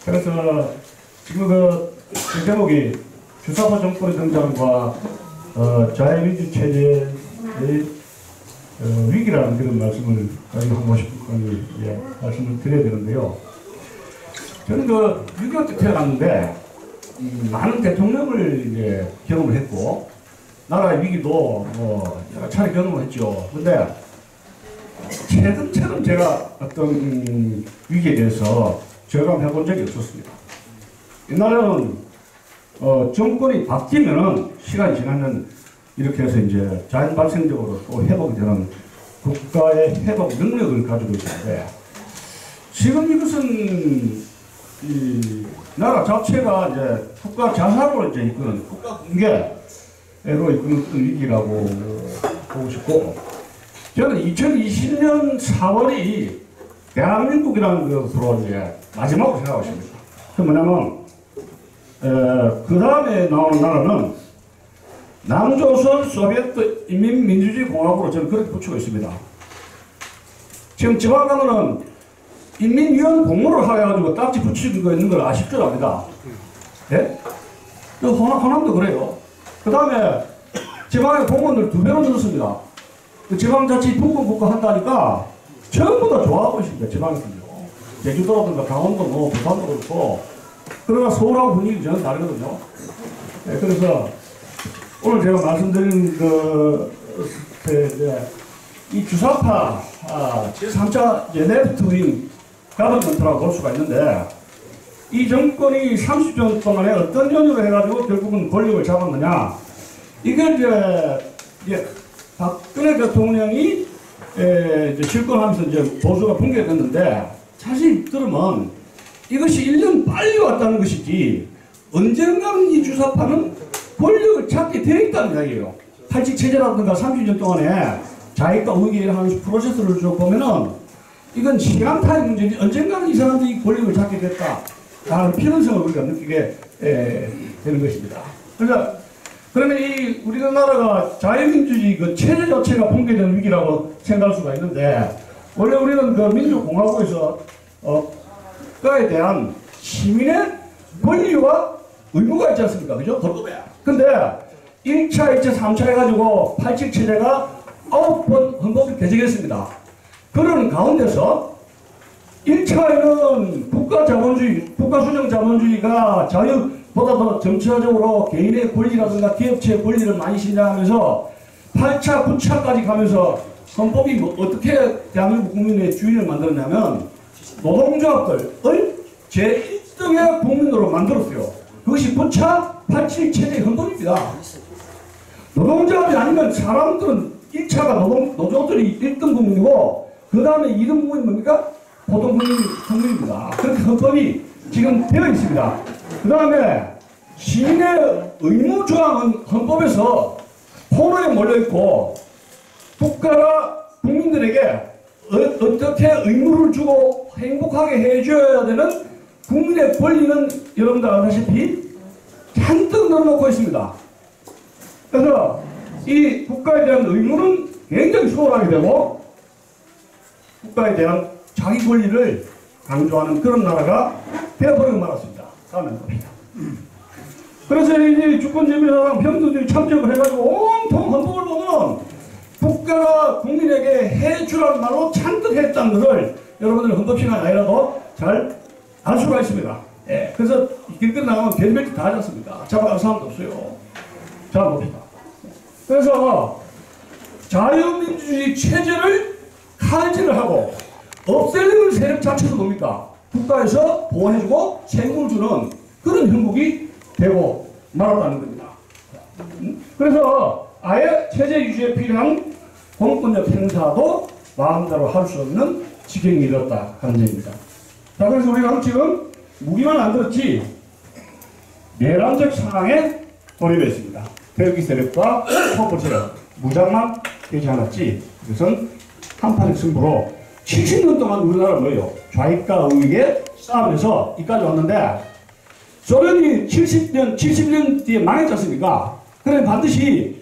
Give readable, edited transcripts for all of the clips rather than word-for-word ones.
그래서 지금 그 제목이 주사파 정권의 등장과 자유민주 체제의 위기라는 그런 말씀을 하고 싶은 말씀을 드려야 되는데요. 저는 그 6.25 때 태어났는데 많은 대통령을 이제 경험을 했고 나라의 위기도 뭐 여러 차례 경험을 했죠. 근데 최근처럼 제가 어떤 위기에 대해서 절감해 본 적이 없었습니다. 옛날에는 정권이 바뀌면은 시간이 지나면 이렇게 해서 이제 자연 발생적으로 또 회복이 되는 국가의 회복 능력을 가지고 있는데 지금 이것은 이 나라 자체가 이제 국가 자산으로 이제 이끄는 국가 붕괴로 이끄는 위기라고 보고 싶고 저는 2020년 4월이 대한민국이라는 것으로 이제 마지막으로 생각하고 있습니다. 그 뭐냐면 그 다음에 나오는 나라는 남조선 소비에트 인민민주주의 공화국으로 저는 그렇게 붙이고 있습니다. 지금 지방 가면은 인민위원 공모를 해가지고 딱지 붙이고 있는 걸 아쉽죠, 압니다. 예? 호남도 그래요. 그 다음에 지방의 공무원들 2배로 늘었습니다. 그 지방자치 분권국가 한다니까 전부 다 좋아하고 있습니다, 지방에서요. 제주도라든가 강원도, 뭐, 부산도 그렇고. 그러나 서울하고 분위기 전혀 다르거든요. 예, 그래서 오늘 제가 말씀드린 이 주사파 제3차 레프트윙 가버먼트라고 볼 수가 있는데 이 정권이 30년 동안에 어떤 연유를 해가지고 결국은 권력을 잡았느냐 이게 이제 박근혜 대통령이 이제 집권하면서 이제 보수가 붕괴됐는데 사실 들으면 이것이 1년 빨리 왔다는 것이지 언젠가는 이 주사파는 권력을 잡게 되어 있다는 이야기예요. 탈직체제라든가 30년 동안에 자익과 우익을 하는 프로세스를 쭉 보면은 이건 시간 타임 문제지 언젠가는 이 사람들이 권력을 잡게 됐다 라는 필연성을 우리가 느끼게 되는 것입니다. 그러면 이 우리나라가 자유민주주의 그 체제 자체가 붕괴되는 위기라고 생각할 수가 있는데 원래 우리는 그 민주공화국에서 국가에 대한 시민의 권리와 의무가 있지 않습니까? 그죠? 근데 1차, 2차, 3차 해가지고 87체제가 9번 헌법을 개정했습니다. 그런 가운데서 1차에는 국가자본주의, 국가수령자본주의가 자유보다 더 전체적으로 개인의 권리라든가 기업체의 권리를 많이 신장하면서 8차, 9차까지 가면서 헌법이 뭐 어떻게 대한민국 국민의 주인을 만들었냐면 노동조합들을 제1등의 국민으로 만들었어요. 그것이 9차 87체제의 헌법입니다. 노동조합이 아니면 사람들은 1차가 노조들이 1등 국민이고 그 다음에 2등 국민이 뭡니까? 보통 국민입니다. 그렇게 헌법이 지금 되어 있습니다. 그 다음에 시민의 의무 조항은 헌법에서 포로에 몰려있고 국가가 국민들에게 어떻게 의무를 주고 행복하게 해줘야 되는 국민의 권리는 여러분들 아시다시피 잔뜩 넣어놓고 있습니다. 그래서 이 국가에 대한 의무는 굉장히 소홀하게 되고 국가에 대한 자기 권리를 강조하는 그런 나라가 되어버리고 말았습니다. 다음에 봅시다. 그래서 이 주권주의자랑 평등주의 참정을 해가지고 온통 헌법을 보면 국가가 국민에게 해주라는 말로 잔뜩 했다는 것을 여러분들 헌법 시간 아니라도 잘 알 수가 있습니다. 예, 그래서 길거리 나가면 별별짓 다 하지 않습니까? 잡아갈 사람도 없어요. 자, 봅시다. 그래서 자유민주주의 체제를 칼질을 하고 없애는 세력 자체도 뭡니까? 국가에서 보호해주고 세금을 주는 그런 형국이 되고 말았다는 겁니다. 그래서 아예 체제 유지에 필요한 공권력 행사도 마음대로 할 수 없는 지경이 이르렀다 하는 점입니다. 자, 그래서 우리가 지금 무기만 안 들었지 내란적 상황에 돌입해 있습니다. 태극기 세력과 폭포 세력 무장만 되지 않았지. 그것은 한판의 승부로 70년 동안 우리나라 뭐예요? 좌익과 우익의 싸움에서 이까지 왔는데 소련이 70년 뒤에 망했지 않습니까? 그래 반드시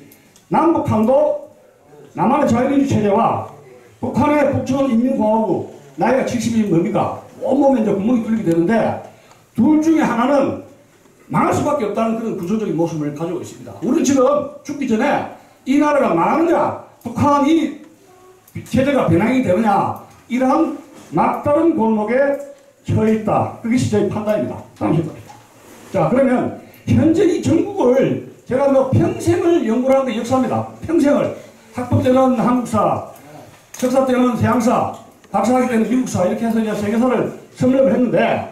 남북한도 남한의 자유민주 체제와 북한의 북촌인민공화국 나이가 70이 뭡니까? 온몸에 이제 구멍이 뚫리게 되는데 둘 중에 하나는 망할 수밖에 없다는 그런 구조적인 모습을 가지고 있습니다. 우리는 지금 죽기 전에 이 나라가 망하느냐, 북한이 체제가 변형이 되느냐, 이러한 막다른 골목에 처해 있다. 그것이 저희 판단입니다. 자, 그러면 현재 이 전국을 제가 뭐 평생을 연구를 하는 게 역사입니다. 평생을. 학부 때는 한국사, 석사 때는 서양사, 박사학위 때는 미국사, 이렇게 해서 이제 세계사를 섭렵을 했는데,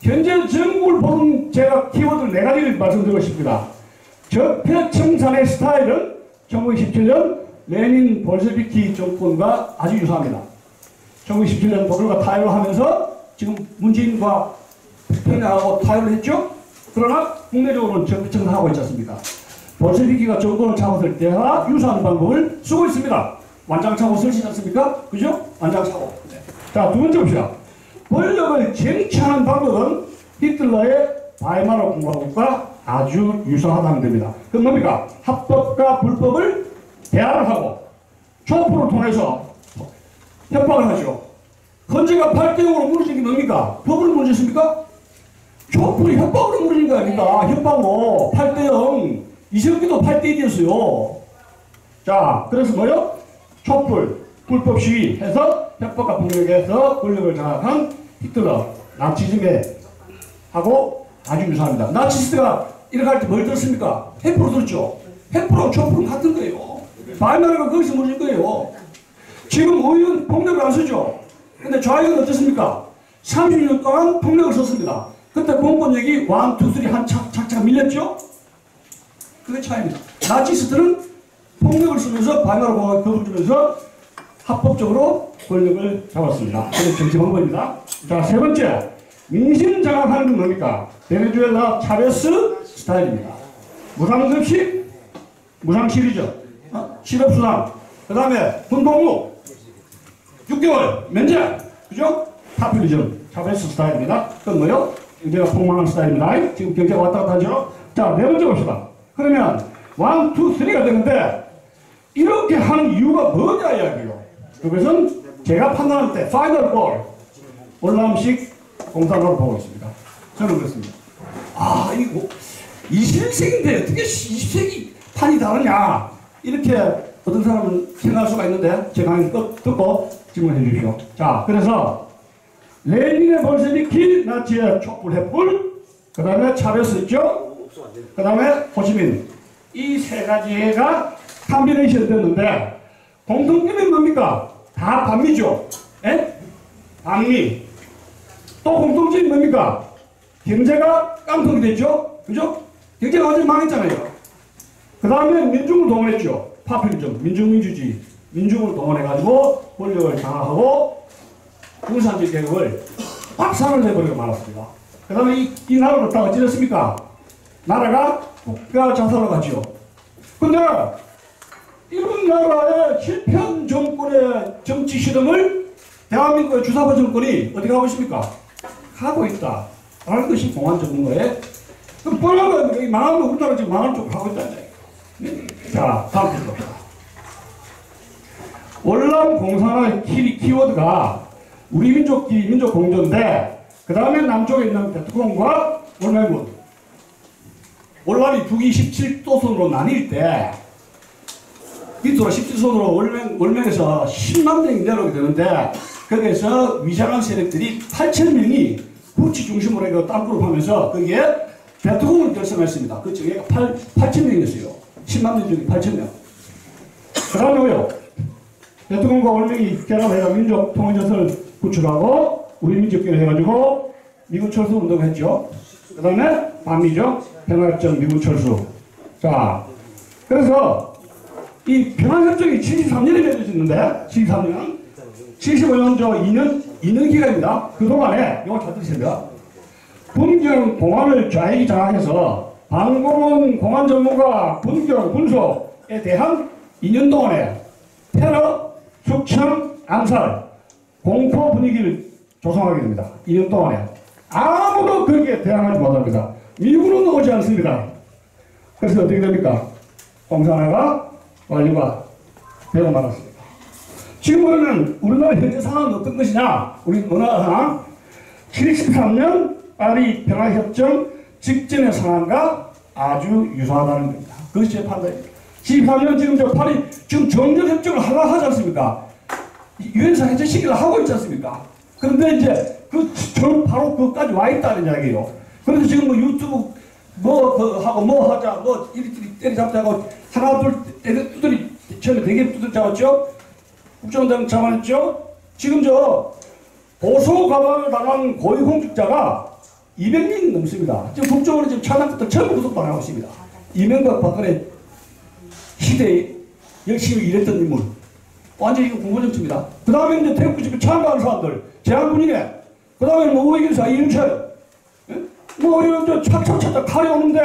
현재 전국을 보는 제가 키워드 4가지를 말씀드리고 싶습니다. 적폐청산의 스타일은 1917년 레닌 볼셰비키 정권과 아주 유사합니다. 1917년 독일과 타협을 하면서 지금 문재인과 평양하고 타협을 했죠? 그러나 국내적으로는 적폐청산하고 있지 않습니까? 볼셰비키가 정권을 잡았을 때와 유사한 방법을 쓰고 있습니다. 완장차고 쓰시지 않습니까? 그죠? 완장차고. 네. 자, 두 번째 봅시다. 권력을 쟁취하는 방법은 히틀러의 바이마르 공화국과 아주 유사하다는 겁니다. 그건 뭡니까? 합법과 불법을 대화를 하고 촛불을 통해서 협박을 하죠. 헌재가 8대0으로 무너진 게 뭡니까? 법을 무너졌습니까? 촛불이 협박으로 무너진 거 아닙니까? 협박으로 8대0. 이승기도 8대1이었어요. 자, 그래서 뭐요? 촛불, 불법 시위 해서 협박과 폭력에서 권력을 장악한 히틀러, 나치즘에 하고 아주 유사합니다. 나치스트가 이렇게 할 때 뭘 들었습니까? 햄프로 들었죠? 햄프로 촛불은 같은 거예요. 바이마르가 거기서 무너진 거예요. 지금 의원 폭력을 안 쓰죠? 근데 좌익은 어떻습니까? 30년 동안 폭력을 썼습니다. 그때 공권력이 1, 2, 3 한 착착 밀렸죠? 그게 차이입니다. 나치스트는 폭력을 쓰면서 바이마르 공화국에 겁을 주면서 합법적으로 권력을 잡았습니다. 그게 정치 방법입니다. 자, 세 번째. 민심 장악하는 건 뭡니까? 베네수엘라 차베스 스타일입니다. 무상급식, 무상실이죠. 실업수당, 그 다음에 군복무, 6개월 면제, 그죠? 파퓰리즘, 차베스 스타일입니다. 그건 뭐요? 경제가 폭망한 스타일입니다. 지금 경제가 왔다 갔다 하죠? 자, 네 번째 봅시다. 그러면 1, 2, 3가 되는데 이렇게 하는 이유가 뭐냐 이야기예요. 그것은 제가 판단할 때 파이널 골, 올라음식 공산으로 보고 있습니다. 저는 그렇습니다. 아, 이거 21세기인데 어떻게 20세기 판이 다르냐, 이렇게 어떤 사람은 생각할 수가 있는데 제 강의 듣고 질문해 주십시오. 자, 그래서 레닌의 볼셰비키, 나치의 촛불 횃불, 그 다음에 차베스 있죠? 그 다음에 호치민, 이 세 가지가 컴비네이션 됐는데 공통점이 뭡니까? 다 반미죠? 예? 반미. 또 공통점이 뭡니까? 경제가 깡통이 됐죠? 그죠? 경제가 완전히 망했잖아요. 그 다음에 민중을 동원했죠. 파퓰리즘, 민중민주주의. 민중을 동원해가지고 권력을 장악하고 공산주의 계급을 박살을 내버리고 말았습니다. 그 다음에 이 나라를 다 어찌됐습니까? 나라가 국가 자살로 갔죠. 근데 이런 나라의 실패한 정권의 정치 실험을 대한민국의 주사파 정권이 어디 가고 있습니까? 하고 있다. 라는 것이 공안 전문가의. 그럼 뻔하게 망하면 우리나라 지금 망할 쪽으로 하고 있다는 얘기예요. 자, 다음 주 봅시다. 월남 공산화의 키워드가 우리 민족끼리 민족 공존인데, 그 다음에 남쪽에 있는 베트콩과 월맹군. 월남이 북이 17도선으로 나뉠 때, 밑으로 17도선으로 월맹에서 10만 명이 내려오게 되는데, 거기에서 위장한 세력들이 8,000명이 부치 중심으로 해서 땅굴을 하면서 거기에 베트콩을 결성했습니다. 그 중에 8,000명이었어요. 10만 명 중에 8,000명. 그 다음에 왜요? 베트콩과 월맹이 결합해서 민족 통일전선을 구축하고 우리 민족끼리 해가지고 미군 철수 운동을 했죠. 그 다음에 반미죠. 평화협정 미군 철수. 자, 그래서 이 평화협정이 73년에 맺어졌는데 73년 75년 저 2년 기간입니다. 그동안에 이거 잘 들으세요. 분경 공안을 좌익이 장악해서 방공은 공안 전문가 분경 군속에 대한 2년 동안에 테러, 숙청, 암살, 공포 분위기를 조성하게 됩니다. 2년 동안에 아무도 거기에 대항하지 못합니다. 미국은 오지 않습니다. 그래서 어떻게 됩니까? 공산화가 완료가 되고 말았습니다. 지금 보면 우리나라 현재 상황은 어떤 것이냐? 우리 문화 상황 73년 파리 평화협정 직전의 상황과 아주 유사하다는 겁니다. 그것이 제 판단입니다. 14년 지금 저 파리 지금 정전협정을 하려고 하지 않습니까? 유엔사 해제 시기를 하고 있지 않습니까? 그런데 이제 바로 그것까지 와 있다는 이야기예요. 그래서 지금 뭐 유튜브 하고 뭐 하자, 뭐 이리저리 때리잡자고 하나 둘 두드리 처음에 되게 두드리 잡았죠? 국정원장 잡아냈죠? 지금 저 보소 가방을 당한 고위공직자가 200명 넘습니다. 지금 국정원이 지금 차단부터 전부 구속당하고 있습니다. 이명박 박근혜 시대에 열심히 일했던 인물. 완전히 이거 군부정치입니다. 그 다음에 이제 태국 집에 참가하는 사람들, 제한군이네. 그 다음에 뭐 우회기사 이윤철. 뭐 이런 저 착착착착 칼이 오는데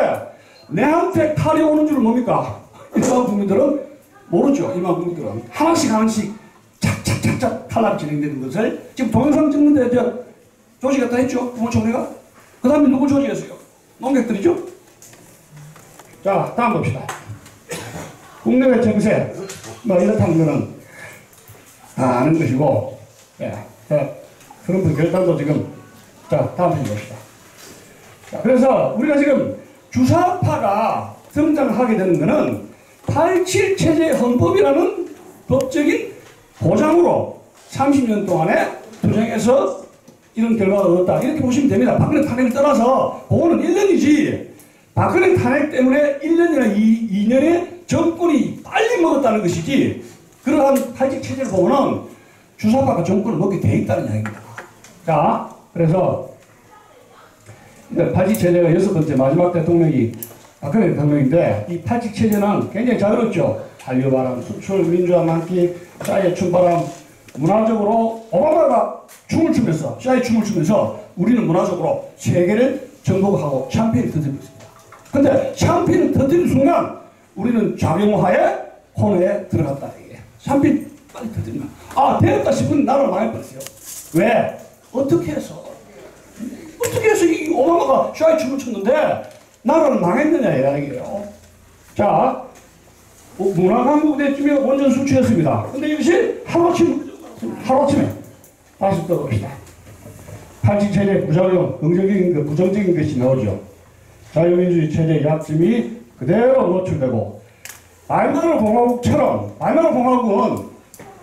내한테 칼이 오는 줄은 뭡니까? 일반 국민들은 모르죠. 일반 국민들은 하나씩 착착착착 칼날이 진행되는 것을 지금 동영상 찍는데 저 조직했다 했죠. 국무총리가. 그 다음에 누구 조직했어요? 농객들이죠. 자, 다음 봅시다. 국내외 정세 뭐 이렇다는 거는 다 아는 것이고, 예, 그런 결단도 지금. 자, 다음 편 봅시다. 자, 그래서 우리가 지금 주사파가 등장하게 되는 것은 87 체제 헌법이라는 법적인 보장으로 30년 동안에 투쟁해서 이런 결과가 얻었다. 이렇게 보시면 됩니다. 박근혜 탄핵을 떠나서 그거는 1년이지. 박근혜 탄핵 때문에 1년이나 2년의 정권이 빨리 먹었다는 것이지, 그러한 87 체제를 보면은 주사파가 정권을 먹게 돼 있다는 이야기입니다. 자, 그래서 87 체제가 6번째 마지막 대통령이 박근혜 대통령인데, 이 87 체제는 굉장히 자유롭죠. 한류바람, 수출, 민주화 만기, 싸이의 춤바람, 문화적으로 오바마가 춤을 추면서, 싸이 춤을 추면서 우리는 문화적으로 세계를 정복하고 샴페인을 터뜨리고 있습니다. 근데 샴페인을 터뜨리는 순간 우리는 작용하에 코너에 들어갔다. 이게 샴페인 빨리 터뜨리면 되었다 싶은 나라를 망해버렸어요. 왜? 어떻게 해서 이 오바마가 싸이 춤을 췄는데 나라를 망했느냐 이야기예요. 자, 문화강국대쯤에 원전 수출했습니다. 근데 이것이 하루아침에 다시 또 봅시다. 87 체제 부작용, 부정적인 것이 나오죠. 자유민주주의 체제의 약점이 그대로 노출되고, 바이마르 공화국처럼, 바이마르 공화국은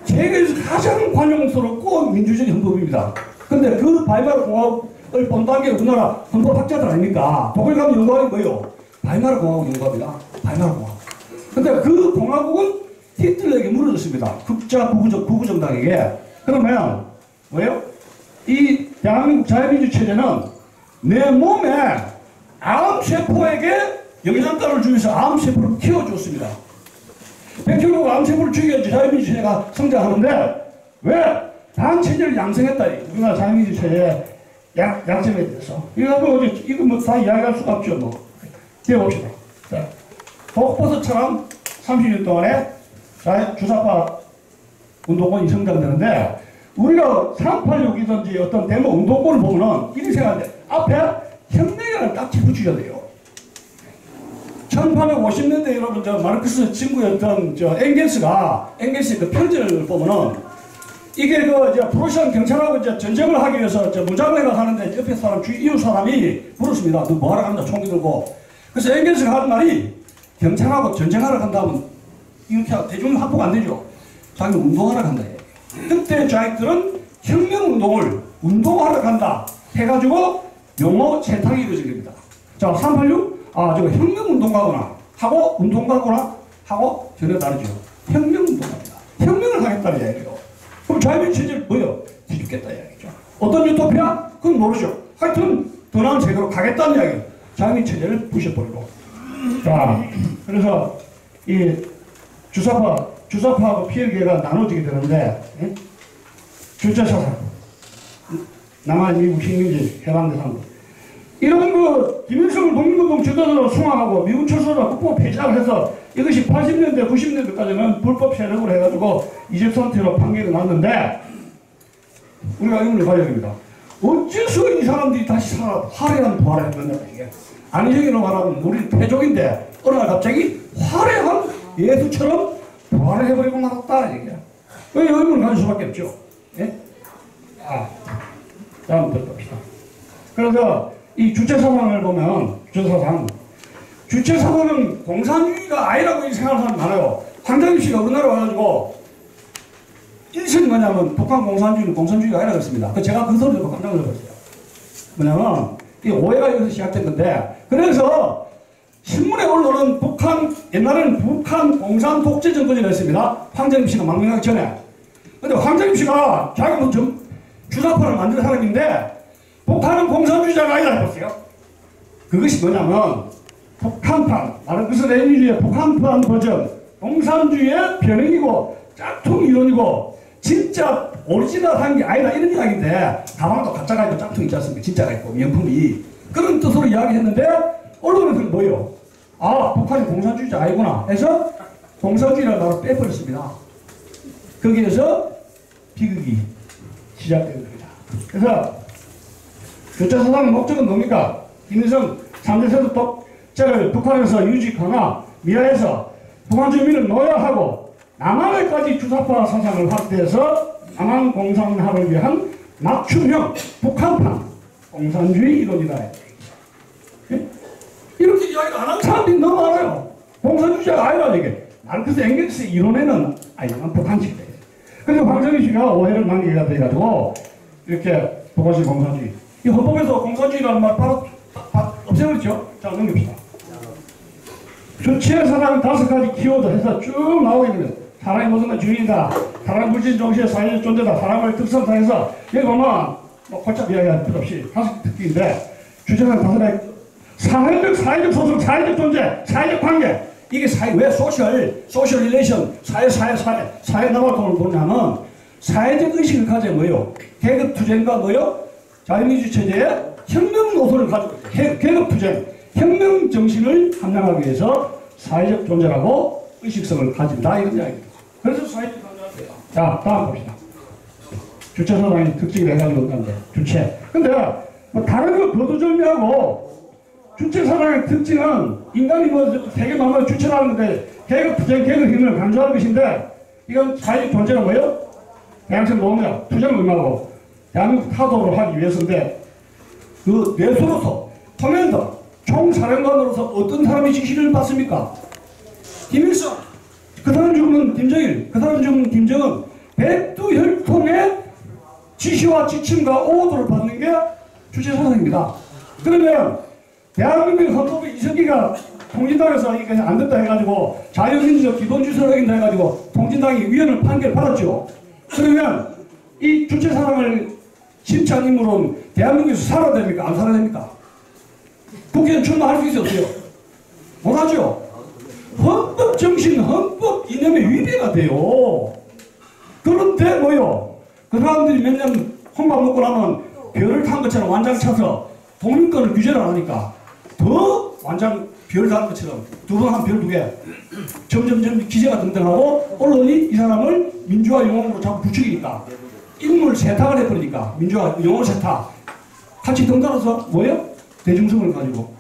세계에서 가장 관용스럽고 민주적인 헌법입니다. 근데 그 바이마르 공화국을 본다는 게 우리나라 헌법학자들 아닙니까? 독일 가면 연구하는 거예요. 바이마르 공화국 연구합니다. 바이마르 공화국. 근데 그 공화국은 히틀러에게 무너졌습니다. 극자 구구정당에게. 그러면 뭐예요? 이 대한민국 자유민주 체제는 내 몸에 암세포에게 영양가를 주면서 암세포를 키워줬습니다. 결국 암세포를 죽여야지 자유민주 체제가 성장하는데, 왜? 단체제를 양성했다. 우리나라 자유민주 체제의 약점에 대해서. 이거 뭐 다 이야기할 수가 없죠. 뭐. 기억봅시다. 자, 독버섯처럼 30년 동안에 주사파 운동권이 성장되는데, 우리가 386이든지 어떤 데모 운동권을 보면은 이렇게 생각하는데, 앞에 혁명이라는 딱지 붙여야 돼요. 1850년대 여러분, 마르크스 친구였던 엥겔스의 그 편지를 보면은, 이게 프로시안 경찰하고 전쟁을 하기 위해서 무장을 하는데 옆에 이웃 사람이 물었습니다. 너 뭐하러 간다, 총 들고. 그래서 엥겔스가 하는 말이, 경찰하고 전쟁하러 간다면 이렇게 대중 확보가 안 되죠. 자기는 운동하러 간다. 그때 자기들은 혁명운동을 운동하러 간다 해가지고 용어 채택이 이루어진 겁니다. 자, 386? 저거 혁명운동가구나 하고 운동가구나 하고 전혀 다르죠. 혁명운동가입니다. 혁명을 하겠다는 이야기예요. 그럼 자유민주 체제를 뭐요? 뒤집겠다 이야기죠. 어떤 유토피아? 그건 모르죠. 하여튼 더 나은 세계로 가겠다는 이야기예요. 자유민주 체제를 부셔버리고. 자, 그래서 이 주사파하고 피해계가 나눠지게 되는데, 주자사상, 남한 미국 식민지 해방대 상국, 이런 김일성을 독립운동 주도자로 숭앙하고 미군 철수로 국보 폐지를 해서 이것이 80년대, 90년대까지는 불법 세력으로 해가지고 이집선태로 판결이 났는데, 우리가 의문을 가져야 됩니다. 어째서 이 사람들이 다시 화려한 부활을 했느냐, 이게. 안희정이로 말하면 우리 패족인데, 어느 날 갑자기 화려한 예수처럼 부활을 해버리고 말았다, 이게. 왜 의문을 가질 수밖에 없죠. 예? 다음 들어봅시다. 그래서 이 주체사상을 보면, 주체사상은 공산주의가 아니라고 생각하는 사람이 많아요. 황정일 씨가 우리나라 와가지고, 일선이 뭐냐면, 북한 공산주의는 공산주의가 아니라고 했습니다. 제가 그 소리 듣고 깜짝 놀랐어요. 뭐냐면, 이 오해가 여기서 시작된 건데, 그래서, 신문에 올라오는 옛날에는 북한 공산 독재 정권이라고 했습니다. 황정일 씨가 망명하기 전에. 근데 황정일 씨가 자기가 무슨 주사파를 만든 사람인데, 북한은 공산주의자가 아니다 해봤어요. 그것이 뭐냐면, 북한판, 나는 그래서 레닌주의의 북한판 버전, 공산주의의 변형이고, 짝퉁 이론이고, 진짜 오리지널한 게 아니다 이런 이야기인데, 가방도 가짜가 있고 짝퉁 있지 않습니까? 진짜가 있고, 명품이. 그런 뜻으로 이야기했는데, 언론에서는 뭐예요? 아, 북한이 공산주의자 아니구나 해서 공산주의라는 말을 빼버렸습니다. 거기에서 비극이 시작된 겁니다. 그래서 주체사상의 목적은 뭡니까? 김일성 3대 세도 독재를 북한에서 유지 강화, 미화해서 북한 주민을 노예하고 남한에까지 주사파 사상을 확대해서 남한 공산화를 위한 맞춤형 북한판 공산주의 이론이다. 이렇게 이야기를 안 하는 사람들이 너무 많아요. 공산주의자가 아니라 이게. 마르크스 엥겔스 이론에는 이건 북한식이다. 그래서 황정일 씨가 오해를 남기게 돼가지고 이렇게 북한식 공산주의. 이 헌법에서 공산주의라는 말 바로 없애버렸죠. 자, 넘깁시다. 주체사상 5가지 키워드 해서 쭉 나오게 됩니다. 사람이 모든 건 주인이다. 사람 물질 정신의 사회적 존재다. 사람을 특성상해서 여기 보면 골짝 이야기할 필요 없이 5개 특기인데 주체사상 5가지 사회적 소속, 사회적 존재, 사회적 관계. 이게 왜 소셜 릴레이션, 사회 나발통을 보냐면 사회적 의식을 가져야 뭐요? 계급 투쟁과 뭐요? 자유민주 체제의 혁명 노선을 가지고 있어요. 계급 투쟁, 혁명 정신을 함양하기 위해서 사회적 존재라고 의식성을 가진다 이런 이야기입니다. 그래서 사회적 존재가 돼요. 자, 다음 봅시다. 주체사상의 특징을 해가지고 건데 주체. 근데 뭐 다른 거 거두절미하고 주체사상의 특징은 인간이 세계 만물의 주체라는 건데 계급 투쟁, 계급 혁명을 강조하는 것인데 이건 사회적 존재가 뭐예요? 대항성 노동력, 투쟁을 응하고 대한민국 타도를 하기 위해서인데 그 뇌수로서 커맨더, 총사령관으로서 어떤 사람이 지시를 받습니까? 김일성, 그 사람 죽으면 김정일, 그 사람 죽으면 김정은 백두혈통의 지시와 지침과 오더를 받는 게 주체사상입니다. 그러면 대한민국 헌법의 이석기가 통진당에서 이게 안 됐다 해가지고 자유민주적 기본주의를 어긴다 해가지고 통진당이 위헌을 판결을 받았죠. 그러면 이 주체사상을 심취한 인물은 대한민국에서 살아야 됩니까? 안 살아야 됩니까? 국회의원 출마할 수 있어요? 없어요? 못하죠? 헌법 정신, 헌법 이념의 위배가 돼요. 그런데 뭐요? 그 사람들이 몇 년 혼밥 먹고 나면 별을 탄 것처럼 완장 차서 독립권을 규제를 하니까 더 완장 별 다는 것처럼 두 번 한 별 2개 점점점 기재가 등등하고 언론이 이 사람을 민주화 영웅으로 자꾸 부추기니까 인물 세탁을 해버리니까 민주화 영웅 세탁 같이 등단해서 뭐예요? 대중성을 가지고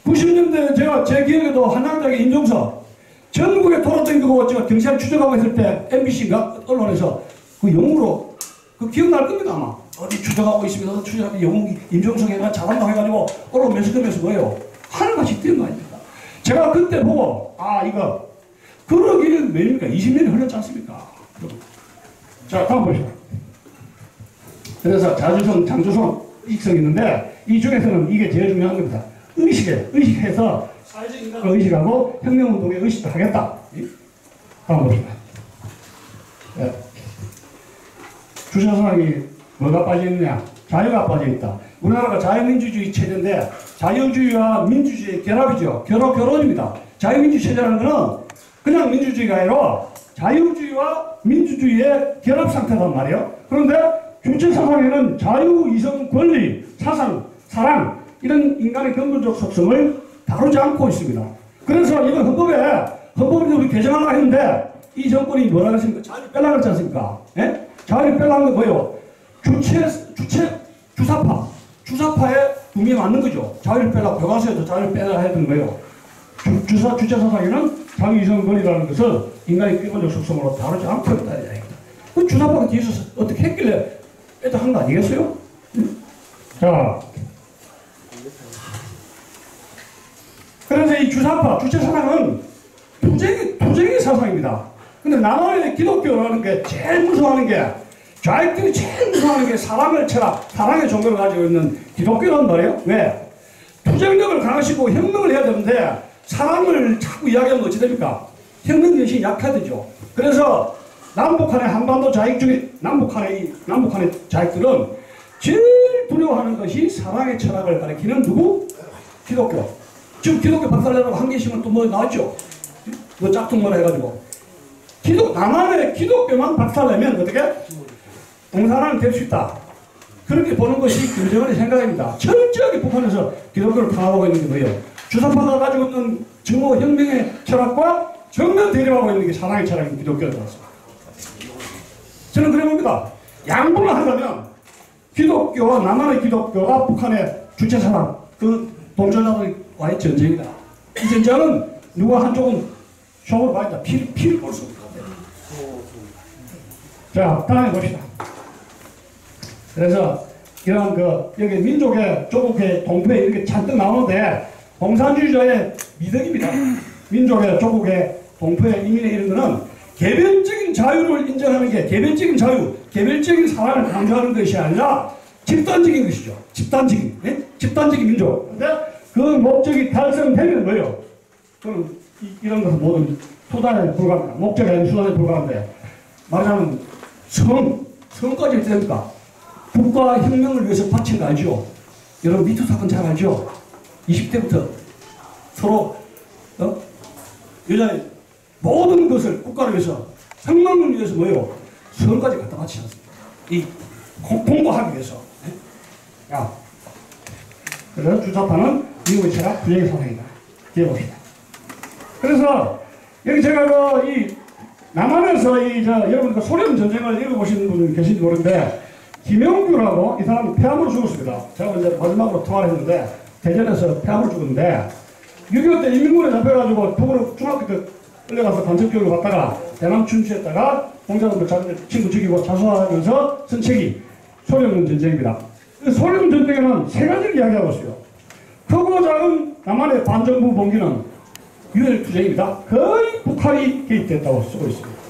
90년대 제가 제 기억에도 한양대학의 임종석 전국에 돌아다니고 제가 경찰 추적하고 있을 때 MBC인가 언론에서 그 영웅으로 그 기억날 겁니다 아마 어디 추적하고 있습니다. 추적하면 영웅 임종석이가 잘한다고 해가지고 언론 매스컴에서 뭐예요? 하늘같이 뛰는 거 아닙니까? 제가 그때 보고 이거 그러기는 왜입니까? 20년이 흘렀지 않습니까? 자 다음 보시죠. 그래서 자주성, 장주성, 의식성이 있는데 이 중에서는 이게 제일 중요한 겁니다. 의식해서 사회적 인간을 의식하고 혁명운동에 의식도 하겠다. 다음 봅시다. 네. 주체사상이 뭐가 빠져있느냐? 자유가 빠져있다. 우리나라가 자유민주주의 체제인데 자유주의와 민주주의의 결합이죠. 결혼입니다. 자유민주주의 체제라는 것은 그냥 민주주의가 아니라 자유주의와 민주주의의 결합 상태란 말이에요. 그런데 주체사상에는 자유, 이성, 권리, 사상, 사랑 이런 인간의 근본적 속성을 다루지 않고 있습니다. 그래서 이건 헌법에 우리 개정하려고 했는데 이 정권이 뭐라고 했습니까? 자유를 빼려고 했지 않습니까? 예? 자유를 빼려는 건 뭐예요? 주사파의 의미에 맞는 거죠. 자유를 빼려고 교과서에도 자유를 빼라 했던 거예요. 주체사상에는 자유, 이성, 권리라는 것을 인간의 기본적 속성으로 다루지 않고 있다. 그 주사파가 뒤에서 어떻게 했길래 한 거 아니겠어요? 자, 그래서 이 주사파, 주체사상은 투쟁의 사상입니다. 근데 남한의 기독교라는 게 제일 무서워하는 게, 좌익들이 제일 무서워하는 게 사랑의 철학, 사랑의 종교를 가지고 있는 기독교란 말이에요. 왜? 투쟁력을 강화시키고 혁명을 해야 되는데, 사랑을 자꾸 이야기하면 어찌 됩니까? 혁명 정신이 약화되죠. 그래서 남북한의 한반도 좌익 중에, 남북한의 좌익들은 제일 두려워하는 것이 사랑의 철학을 가리키는 누구? 기독교. 지금 기독교 박살내라고 한 개씩은 또 뭐 나왔죠? 뭐 짝퉁 해가지고. 남한의 기독교만 박살내면 어떻게? 동사는 될 수 있다. 그렇게 보는 것이 김정은의 생각입니다. 철저하게 북한에서 기독교를 탄압하고 있는 게 뭐예요? 주사파가 가지고 있는 증오 혁명의 철학과 정면 대립하고 있는 게 사랑의 철학인 기독교인 것 같습니다. 저는 그래 봅니다. 양보를 하려면 기독교와 남한의 기독교가 북한의 주체사상, 그 동전자들과의 전쟁이다. 이 전쟁은 누가 한쪽은 쇼를 봐야 된다. 피를 볼 수 없다. 자, 다음에 봅시다. 그래서 이런 여기 민족의 조국의 동포에 이렇게 잔뜩 나오는데 공산주의자의 미덕입니다. 민족의 조국의 동포의 이민에 이런 거는 개별적인 자유를 인정하는 게 개별적인 자유, 개별적인 사랑을 강조하는 것이 아니라 집단적인 것이죠. 집단적인, 네? 집단적인 민족. 근데 그 목적이 달성되면 뭐예요? 그럼 이런 것은 모든 수단에 불과합니다. 목적이 아닌 수단에 불과한데 말하자면 성까지 됩니까? 국가 혁명을 위해서 바친 거 알죠? 여러분 미투 사건 잘 알죠? 20대부터 서로 여자의 모든 것을 국가를 위해서 혁명을 위해서 뭐예요? 성까지 갖다 바치지 않습니까? 이 공부하기 위해서. 네? 야, 그래서 주사파는 미국의 철학 부정의 사상이다. 기억해봅시다. 그래서 여기 제가 이 남한에서 여러분 소련 전쟁을 읽어보시는 분이 계신지 모르는데 김영규라고 이 사람은 폐암으로 죽었습니다. 제가 이제 마지막으로 통화를 했는데 대전에서 폐암으로 죽었는데 6.25 때 인민군에 잡혀가지고 북으로 중학교 때 끌려가서 간첩교육을 받다가 대남 춘추했다가 공작원들 친구 죽이고 자수하면서 쓴 책이 소련 전쟁입니다. 소련 전쟁에는 세 가지를 이야기하고 있어요. 크고 작은 남한의 반정부 봉기는 유혈 투쟁입니다. 거의 북한이 개입됐다고 쓰고 있습니다.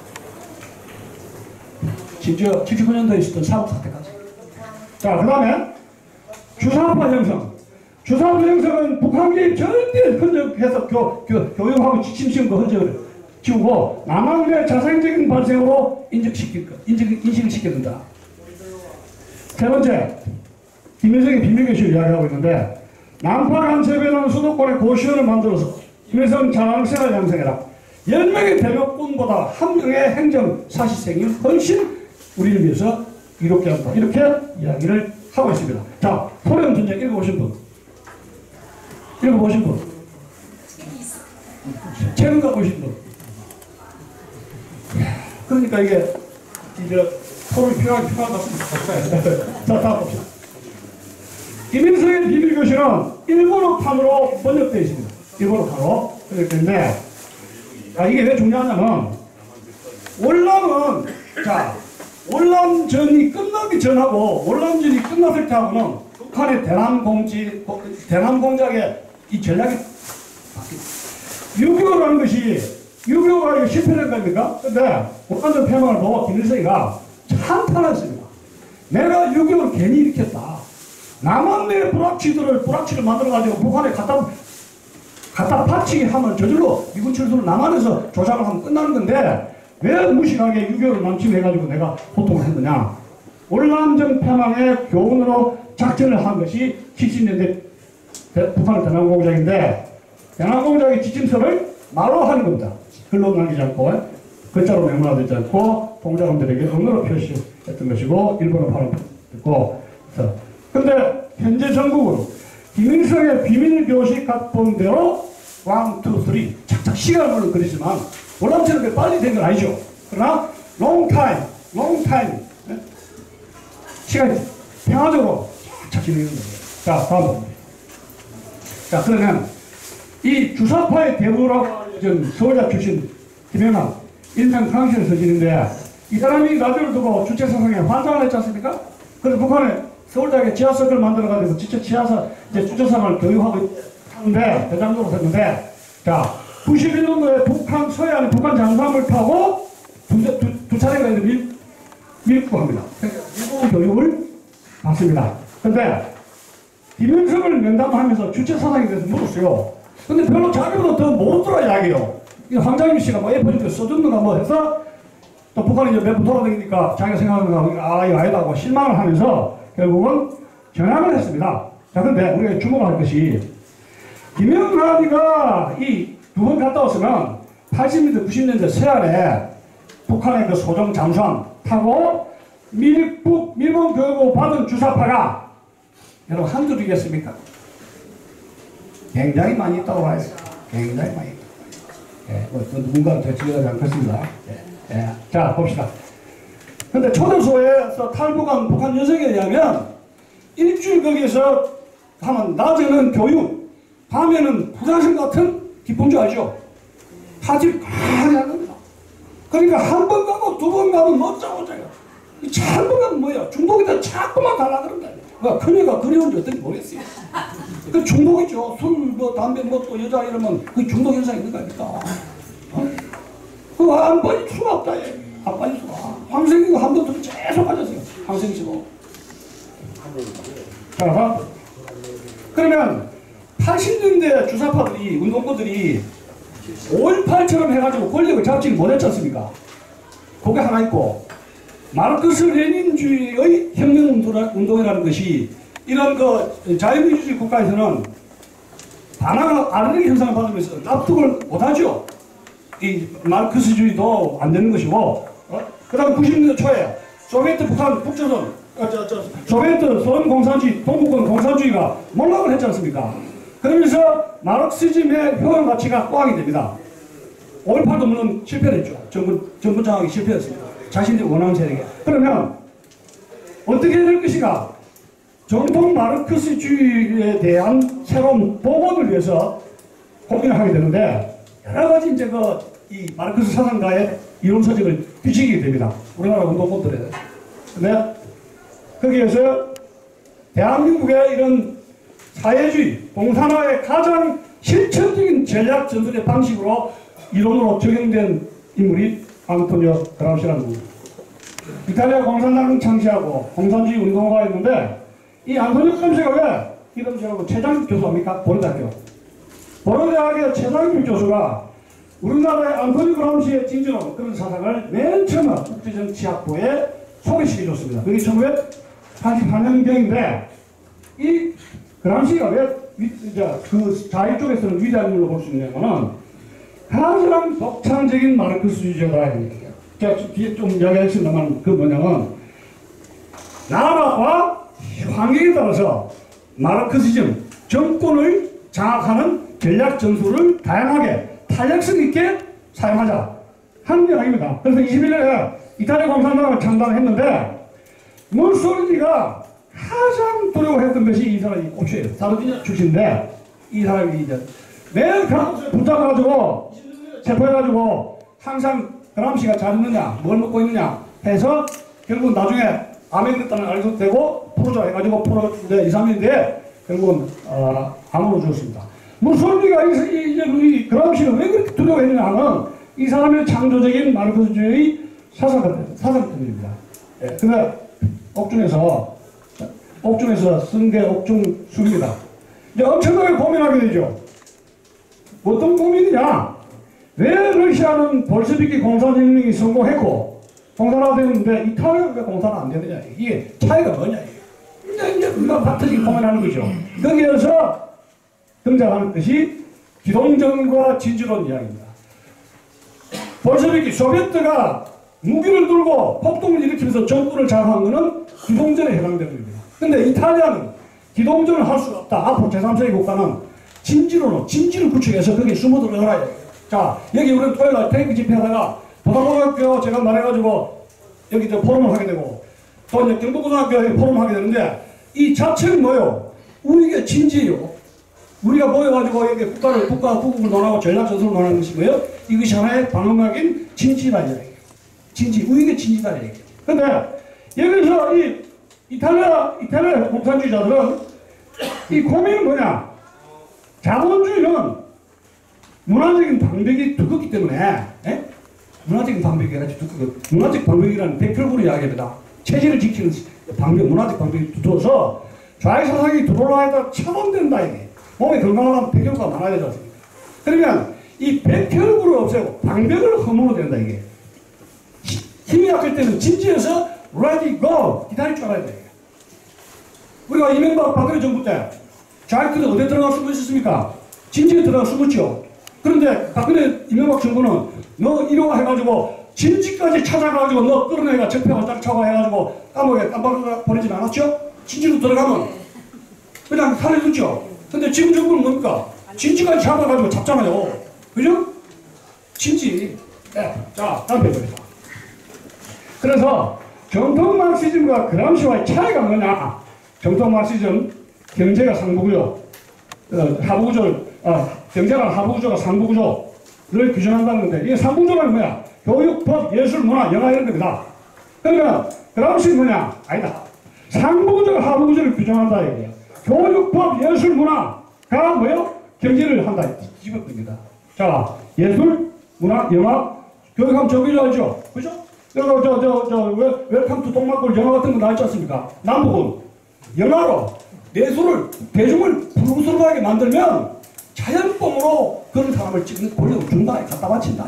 심지어 79년도에 있었던 사국사태까지. 자, 그 다음에 주사파 형성. 주사파 형성은 북한 개입 절대 흔적해서 교육하고 지침시킨 그 흔적을 지우고 남한의 자생적인 발생으로 인식을 시켜준다. 세 번째, 김일성의 비밀교실을 이야기하고 있는데 남파 간첩에는 수도권에 고시원을 만들어서 김일성 자랑생활 양성해라. 10명의 대륙군보다 1명의 행정 사시생이 훨씬 우리를 위해서 이롭게 한다. 이렇게 이야기를 하고 있습니다. 자, 소련 전쟁 읽어보신 분? 읽어보신 분? 책은 갖고 오신 분? 그러니까 이게 토론이 필요한 것 같습니다. 자, 다음 봅시다. 김일성의 비밀교실은 일본어판으로 번역되어 있습니다. 일본어판으로 번역되는데 이게 왜 중요하냐면 월남전이 끝나기 전하고 월남전이 끝났을 때하고는 북한의 대남공작의 이 전략이 바뀌었습니다. 6.25라는 것이 6.25가 실패된 겁니까? 근데 북한전 패망을 보고 김일성이가 한탄했습니다. 내가 6.25를 괜히 일으켰다. 남한의 불확치를 만들어가지고 북한에 갖다 바치게 하면 저절로 미군 철수를 남한에서 조작을 하면 끝나는 건데 왜 무식하게 6.25를 남침해가지고 내가 호통을 했느냐. 월남전 패망의 교훈으로 작전을 한 것이 70년대 북한의 대남공작인데 대남공작의 지침서를 말로 하는 겁니다. 글로 남기지 않고 글자로 메모하지 않고 동작원들에게 언어로 표시했던 것이고 일본어판을 듣고 근데 현재 정국은 김일성의 비밀교식 각본대로 1, 2, 3 착착 시간을 그리지만 월남전은 빨리 된 건 아니죠. 그러나 long time 시간이 평화적으로 착착 진행되는 거예요. 자, 다음 봅니다. 자, 그러면 이 주사파의 대부라고 알려진 서울대 출신 김영남 일명 강신을 써지는데 이 사람이 라디오를 두고 주체사상에 환장을 했지 않습니까? 그래서 북한에 서울대학에 지하석을 만들어가지고 진짜 지하석 이제 주저사를 교육하고 하는데 대장적으로 했는데 자 91년도에 북한 서해안 북한 잠수함을 타고 두 차례가 이제 밀고 합니다. 일본 교육을 받습니다. 근데 김영석을 면담하면서 주체 사상에 대해서 물었어요. 근데 별로 자기보다 더 모르더라 이야기요. 황장윤 씨가 뭐 F1 써줬는가 뭐 해서 또 북한이 이제 몇 번 돌아다니니까 자기가 생각하는 거 아 이거 아니다 하고 실망을 하면서 결국은 전향을 했습니다. 자 근데 우리가 주목할 것이 김영란이가 이 두 번 갔다 왔으면 80년대 90년대 서해안에 북한의 그 소정 잠수함 타고 밀본 교육을 받은 주사파가 여러분 한둘이겠습니까? 굉장히 많이 있다고 봐요. 굉장히 많이 있다고 봐요. 예, 뭐 누군가는 더 지적하지 않겠습니다. 예, 예. 자 봅시다. 근데 초대소에서 탈북한 북한 여성에 의하면 일주일 거기에서 하면 낮에는 교육, 밤에는 부자식 같은 기쁜 줄 알죠? 사실 많이 합니다. 그러니까 한 번 가고 두 번 가면 멋져보자요. 이 잘못 가면 뭐야? 중독이다 자꾸만 달라 그런다. 그녀가 그리운지 어떤지 모르겠어요. 그 중독이죠. 술, 뭐 담배 먹고 여자 이러면 그 중독 현상 있는 거 아닙니까? 그거 안 빠질 수가 없다. 안 빠질 수가. 황생이가 한 번 더 계속 빠졌어요. 황생씨고. 자, 그러면 80년대 주사파들이 운동권들이 5.18처럼 해가지고 권력을 잡지 못했지 않습니까? 그게 하나 있고 마르크스 레닌주의의 혁명운동이라는 것이 이런 그 자유민주주의 국가에서는 반항 아르르기 현상을 받으면서 납득을 못하죠. 이 마르크스주의도 안 되는 것이고 그 다음 90년대 초에 소비에트 북한 북조선 소비에트 소련 공산주의 동북권 공산주의가 몰락을 했지 않습니까? 그러면서 마르크시즘의 효용 가치가 꽉이 됩니다. 5.18도 물론 실패를 했죠. 정부 장악이 실패했습니다. 자신들이 원하는 세력에. 그러면 어떻게 될 것인가? 정통 마르크스주의에 대한 새로운 복원을 위해서 고민을 하게 되는데 여러 가지 이제 이 마르크스 사상가의 이론 서적을 뒤지게 됩니다. 우리나라 운동권들에. 근데 거기에서 대한민국의 이런 사회주의, 공산화의 가장 실천적인 전략 전술의 방식으로 이론으로 적용된 인물이 안토니오 그라우시라는 분입니다. 이탈리아 공산당을 창시하고 공산주의 운동가였는데 이 안토니오 그라우시가 왜 이름처럼 최장 교수입니까? 보르대학교. 보르대학의 최장길 교수가 우리나라의 안토니오 그라우시의 진전한 그런 사상을 맨 처음 국제정치학부에 소개시켜줬습니다. 그게 1988년경인데 이 그람시가 왜 그 자유 쪽에서는 위대한 인물로 볼 수 있냐면은 가장 독창적인 마르크스주의자가 있는데요. 제가 뒤에 좀 이야기하겠습니다만 그 뭐냐면 나라와 환경에 따라서 마르크시즘 정권을 장악하는 전략 전술을 다양하게 탄력성 있게 사용하자 하는 이야기입니다. 그래서 21년에 이탈리아 공산당을 창단했는데 무솔리니가 가장 두려워했던 것이 이 사람이 고추예요. 사르디냐 출신인데 이 사람이 이제 매일 그람시에 붙잡아가지고 체포해가지고 항상 그람시가 잘 있느냐 뭘 먹고 있느냐 해서 결국 나중에 암에 걸렸다는 알고 되고 프로자 해가지고 프로인데 2, 3년 뒤에 결국은 암으로 죽었습니다. 무솔리니가 이 그람시를 왜 그렇게 두려워했느냐 하면 이 사람의 창조적인 마르크스주의 사상 때문입니다. 예, 근데 옥중에서 쓴 게 옥중술입니다. 이제 엄청나게 고민하게 되죠. 어떤 고민이냐? 왜 러시아는 볼셰비키 공산혁명이 성공했고 공산화되는데 이탈리아가 왜 공산화 안 되느냐? 이게 차이가 뭐냐? 이제 우리가 파트지 고민하는 거죠. 거기에서 등장하는 것이 기동전과 진주론 이야기입니다. 볼셰비키 소비에트가 무기를 들고 폭동을 일으키면서 정권을 장악한 것은 기동전에 해당되는 겁니다. 근데 이탈리아는 기동전을 할 수가 없다. 앞으로 제3세계 국가는 진지를 구축해서 거기에 숨어들어가라. 자, 여기 우리는 토요일날 탱크 집회하다가 보다고등학교 제가 말해가지고 여기 이제 포럼을 하게 되고 또 이제 경북고등학교에 포럼을 하게 되는데 이 자체는 뭐요? 우리가 진지예요. 우리가 모여가지고 여기 국국을 논하고 전략 전술을 논하는 것이 뭐예요? 이것이 하나의 방어막인 진지라는 얘기예요. 진지, 우익의 진지라는 얘기예요. 근데 여기서 이 이탈리아 공산주의자들은 이 고민은 뭐냐? 자본주의는 문화적인 방벽이 두껍기 때문에, 예? 문화적인 방벽이 아니라 문화적 방벽이라는 대표적으로 이야기합니다. 체제를 지키는 방벽, 문화적 방벽이 두터워서 좌익 사상이 들어와야 차범된다 이게. 몸에 건강한 백혈구가 많아야 되지 않습니까? 그러면 이 백혈구를 없애고 방벽을 허물어야 된다 이게. 힘이 약할 때는 진지해서 ready go 기다릴 줄 알아야 돼. 우리가 이명박 박근혜 정부 때 좌익들은 어디에 들어가 숨어 있었습니까? 진지에 들어가 숨었죠. 그런데 박근혜 이명박 정부는 너 이러고 해가지고 진지까지 찾아가가지고 너 끌어내가 적폐가 딱 차고 해가지고 감옥에 깜빡 보내진 않았죠? 진지로 들어가면 그냥 살해줬죠. 근데 지금 정부는 뭡니까? 진지까지 잡아가지고 잡잖아요. 그죠? 진지. 네. 자, 다음 페이지입니다. 그래서 정통 마르크시즘과 그람시와의 차이가 뭐냐? 정통 마르크시즘 경제가 상부구조, 경제랑 하부구조가 상부구조를 규정한다는 건데 이게 상부구조는 뭐야? 교육, 법, 예술, 문화, 영화 이런 겁니다. 그러면 그람시는 뭐냐? 아니다. 상부구조가 하부구조를 규정한다 이거예요. 교육, 법, 예술, 문화가 뭐예요? 경제를 한다. 이거 겁니다. 자, 예술, 문화, 영화, 교육하면 저기로 알죠? 그죠? 웰컴 투 동막골 영화 같은 거 나왔지 않습니까? 남북은 영화로 예술을 대중을 불구스러워하게 만들면 자연법으로 그런 사람을 찍는 권력을 준다, 갖다 바친다.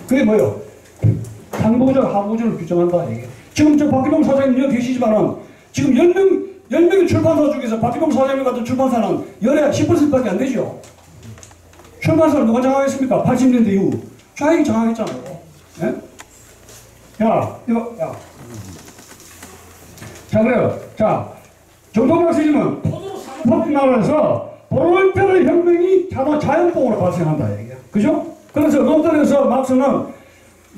그게 뭐예요? 상부구조, 하부구조를 규정한다. 이게. 지금 저 박기동 사장님 여기 계시지만은 지금 10명의 출판사 중에서 박기동 사장님 같은 출판사는 열에 10%밖에 안 되죠. 출판사를 누가 장악했습니까? 80년대 이후. 좌익이 장악했잖아요. 네? 야, 이거, 야. 자, 그래요. 자, 정통 마르크시즘은 포도로 산업화된 나라에서 보롤테르 혁명이 자연법으로 발생한다. 얘기야. 그죠? 그래서 런던에서 막스는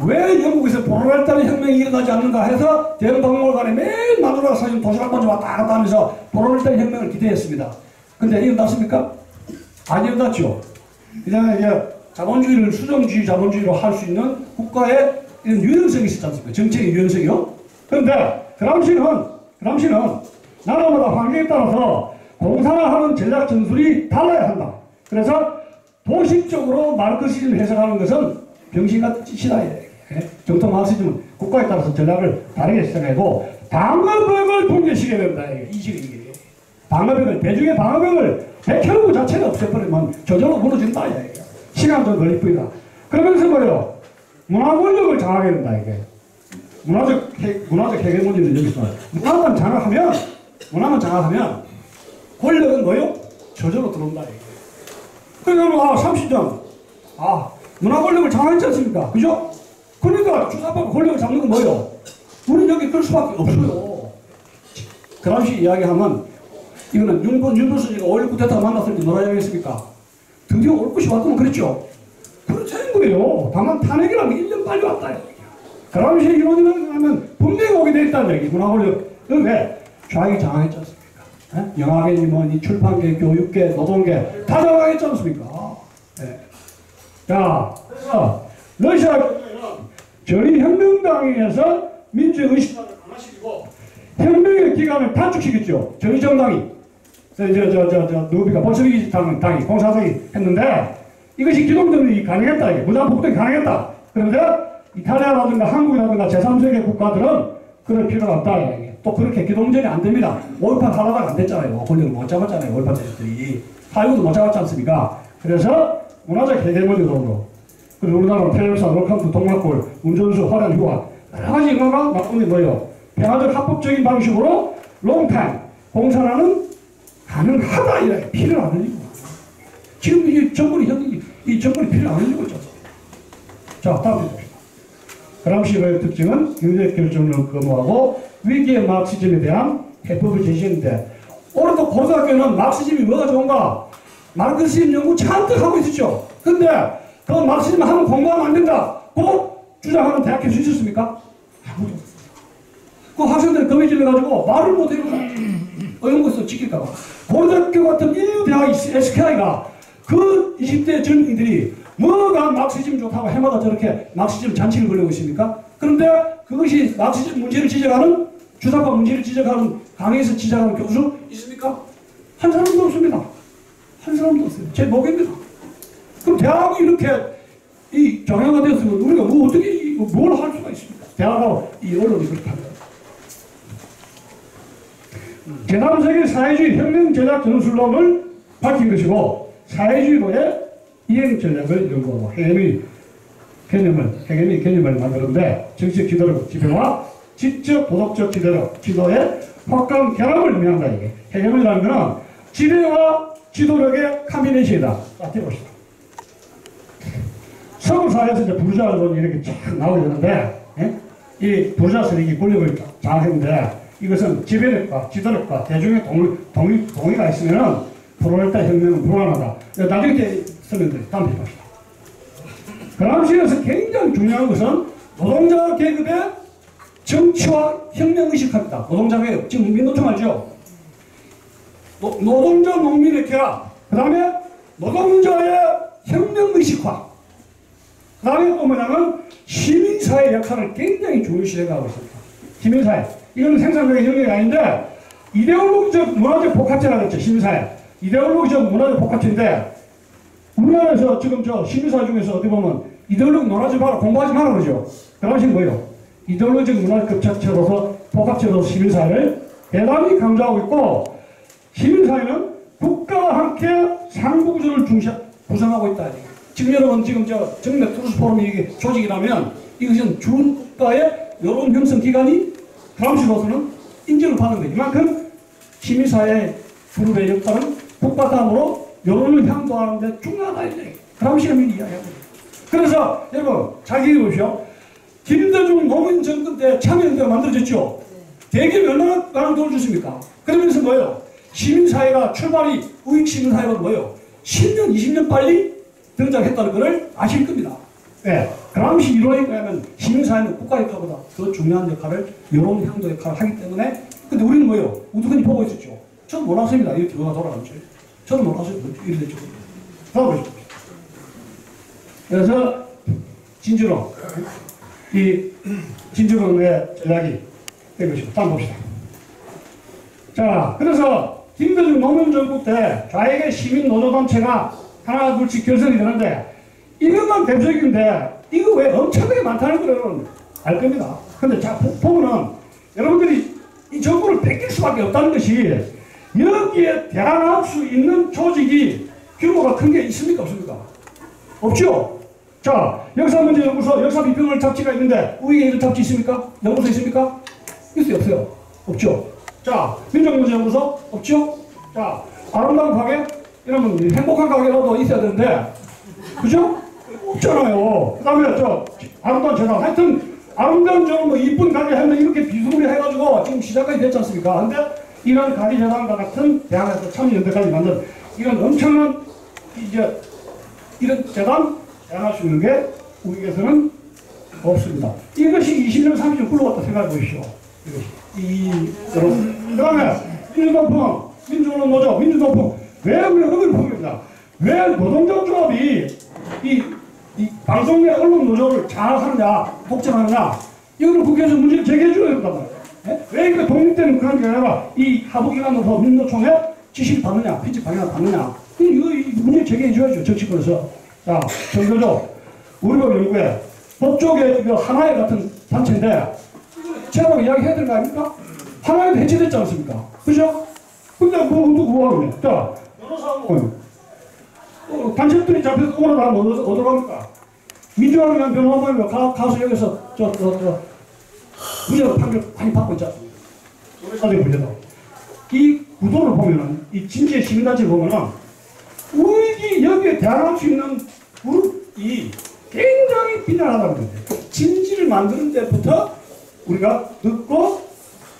왜 영국에서 보롤테르 혁명이 일어나지 않는가 해서 대英박물관에 매일 마누라 사진 도시락 먼저 왔다 갔다 하면서 보롤테르 혁명을 기대했습니다. 근데 일어났습니까? 안 일어났죠. 그냥 이제 자본주의를 수정주의 자본주의로 할 수 있는 국가의 이런 유연성이 있었지 않습니까? 정책의 유연성이요. 그런데 그람시는 나라마다 환경에 따라서 공산화하는 전략 전술이 달라야 한다. 그래서 도식적으로 마르크시즘을 해석하는 것은 병신같은 짓이다. 정통 마르크시즘은 국가에 따라서 전략을 다르게 시작하고 방어벽을 붕괴시켜야 된다. 이게 방어벽을, 대중의 방어벽을 백혈구 자체를 없애버리면 저절로 무너진다. 시간 좀 걸릴 뿐이다. 그러면서 뭐예요? 문화 권력을 장악해야 된다. 이게 문화적 해결 문제는 여기 있어요. 문화만 장악하면 권력은 뭐예요? 저절로 들어온다. 이게. 그러면 30년 문화 권력을 장악했지 않습니까? 그죠? 그러니까 주사파가 권력을 잡는 건 뭐예요? 우리 여기 그럴 수밖에 없어요. 그람시 이야기하면 이거는 윤보수지가 5.19 대타가 만났을 때 뭐라 이야기했습니까? 드디어 올 것이 왔구만 그랬죠? 그렇다는 거예요. 다만 탄핵이라는 게 1년 빨리 왔다. 그람시 이론이라고 하면 분명히 오게 돼 있다는 얘기. 문화 권력. 왜? 좌익이 장악했지 않습니까? 영화계니 뭐니 출판계, 교육계, 노동계 다 장악했지 않습니까? 네. 자, 그래서 러시아 전위혁명당에서 민주의 의식을 강화시키고 혁명의 기간을 단축시켰죠. 전위정당이. 누굽니까? bol셰비키 당이, 공산당이 했는데 이것이 기동전이 가능했다. 이게 무장 폭동이 가능했다. 그런데 이탈리아라든가 한국이라든가 제3세계 국가들은 그럴 필요가 없다. 이게. 또 그렇게 기동전이 안 됩니다. 5.18 하다가 안 됐잖아요. 권력을 못 잡았잖아요. 5.18 대적들이. 4.19도 못 잡았지 않습니까? 그래서 문화적 해결문제로 그리고 우리나라는 텔레비전, 웰컴 동막골, 운전수, 화려한 휴가 여러 가지 인가가 나쁜 게 뭐예요? 평화적 합법적인 방식으로 롱타임 공산화는 가능하다. 이래 필요하는 이유. 지금 이 정권이 필요 안 하는 거죠. 자, 다음 봅시다. 그람시의 특징은 경제적 결정론을 거부하고 위기의 마르크시즘에 대한 해법을 제시했는데 오늘도 고등학교는 마르크시즘이 뭐가 좋은가? 마르크시즘 연구 잔뜩 하고 있었죠. 근데 그 마르크시즘 하면 공부하면 안 된다. 그 주장하는 대학교 수 있었습니까? 아무도 없었어요. 그 학생들이 겁에 질려가지고 말을 못해요. 연구소 지킬까봐. 고등학교 같은 인류 대학 SKI가 그 20대 젊은이들이 뭐가 마르크시즘 좋다고 해마다 저렇게 마르크시즘 잔치를 벌이고 있습니까? 그런데 그것이 마르크시즘 문제를 지적하는 주사파 문제를 지적하는, 강의에서 지적하는 교수 있습니까? 한 사람도 없습니다. 한 사람도 없어요. 제 목입니다. 그럼 대학이 이렇게 이 정형화 되었으면 우리가 뭐 어떻게 뭘 할 수가 있습니까? 대학하고 이 언론이 그렇게 합니다. 제3세계 사회주의 혁명 전략 전술론을 밝힌 것이고 사회주의로의 이행 전략을 연구하고 해외의 개념을 만드는데 정치적 지도력 지배와 지적 도덕적 지도의 확고한 결합을 의미한다. 이게 해결이라는 것은 지배와 지도력의 컴비네이션이다. 자, 해봅시다. 서구 사회에서 이제 부르주아론이 이렇게 쫙 나오게 되는데, 예? 이 부르주아 세력이 권력을 장악했는데, 이것은 지배력과 지도력과 대중의 동의가 있으면 프롤레타 혁명은 불가능하다. 나중에 때 설명드릴게요. 다음 페이지 봅시다. 그람시에서 굉장히 중요한 것은 노동자 계급의 정치와 혁명의식합니다. 노동자 계급, 지금 민노총 알죠? 노동자 농민의 결합, 그 다음에 노동자의 혁명의식화, 그 다음에 또 뭐냐면 시민사회 역할을 굉장히 중요시 하고 있습니다. 시민사회. 이거는 생산적인 혁명이 아닌데 이데올로기적 문화적 복합체라고 했죠. 시민사회. 이데올로기적 문화적 복합체인데 우리나라에서 지금 저 시민사회 중에서 어떻게 보면 이데올로기 논하지 마라, 공부하지 마라 그러죠. 그 당시는 뭐예요? 이데올로기적 문화적 복합체로서 복합체로서 시민사회를 대단히 강조하고 있고 시민사회는 국가와 함께 상부구조를 구성하고 있다. 지금 여러분 지금 저 정맥 트루스 포럼이 이게 조직이라면 이것은 준국가의 여론 형성 기관이 그람시로서는 인정을 받는 거예요. 이만큼 시민사회 그룹의 역할은 국가 다음으로 여론을 향도하는데 중요하다. 그람시가 미리 이야기합니다. 그래서 여러분 잘 읽어보십시오. 김대중 노무현 정권 때 참여연대가 만들어졌죠. 대기업이 얼마나 돈을 줬습니까? 그러면서 뭐예요? 시민사회가 출발이 우익시민사회가 뭐예요? 10년, 20년 빨리 등장했다는 것을 아실 겁니다. 네. 그람시 이론에 의하면 시민사회는 국가 역할보다 더 중요한 역할을 여론 향도 역할을 하기 때문에 근데 우리는 뭐예요? 우두커니 보고 있었죠. 저도 몰랐습니다. 이렇게 뭐가 돌아가는지. 저도 몰랐어요. 이렇게 됐죠. 봐보십시오. 그래서 진주론 이 진주론의 전략이 되것이고 다음 봅시다. 자, 그래서 김대중 노무현 정부 때 좌익의 시민 노조단체가 하나 둘씩 결성이 되는데 이것만 대표적인데 이거 왜 엄청나게 많다는 거는 알 겁니다. 근데 자 보면은 여러분들이 이 정부를 뺏길 수밖에 없다는 것이 여기에 대항할 수 있는 조직이 규모가 큰 게 있습니까 없습니까? 없죠. 자, 역사문제연구소 역사비평을 잡지가 있는데 우익에 이런 잡지 있습니까? 연구소 있습니까? 있어요 없어요? 없죠. 자, 민족문제연구소 없죠. 자, 아름다운 가게 이러면 행복한 가게라도 있어야 되는데 그죠? 없잖아요. 그 다음에 저 아름다운 재단 하여튼 아름다운 저 뭐 이쁜 가게 하면 이렇게 비스무리 해가지고 지금 시작까지 됐지 않습니까? 근데 이런 가게 재단과 같은 대학에서 참여연대까지 만든 이런 엄청난 이제 이런 재단 대항할 수 있는 게 우리에서는 없습니다. 이것이 20년 30년 굴러갔다 생각해 보십시오. 이것이 여러분 그 다음에 민주노총 민주노총 노조 민주노총 왜 우리가 의견폭입니다. 왜 노동자 조합이 이 방송의 언론 노조를 장악하느냐, 독점하느냐, 이거는 국회에서 문제를 제기해 줘야 된단 말이에요. 네? 왜 이거 독립되는 그런 게 아니라 이 하부기관으로서 민노총에 지시를 받느냐, 편집 방향을 받느냐, 이거 문제 제기해 줘야죠, 정치권에서. 자, 정교조, 우리법 연구회, 법조계 하나의 같은 단체인데, 제가 이야기해야 되는 거 아닙니까? 하나에도 해체됐지 않습니까? 그죠? 근데 뭐 하겠네. 자, 변호사하고 단체들이 잡혀서 오늘 하면 어디로 갑니까? 민주화를 위한 변호사는 가서 여기서 무죄로 판결 많이 받고 있지 않습니까? 소매까지 무죄다. 이 구도를 보면은, 이 진지의 시민단체를 보면은, 우익이 여기에 대항할 수 있는 그룹이 굉장히 빈약하다는 거예요. 진지를 만드는 데부터 우리가 듣고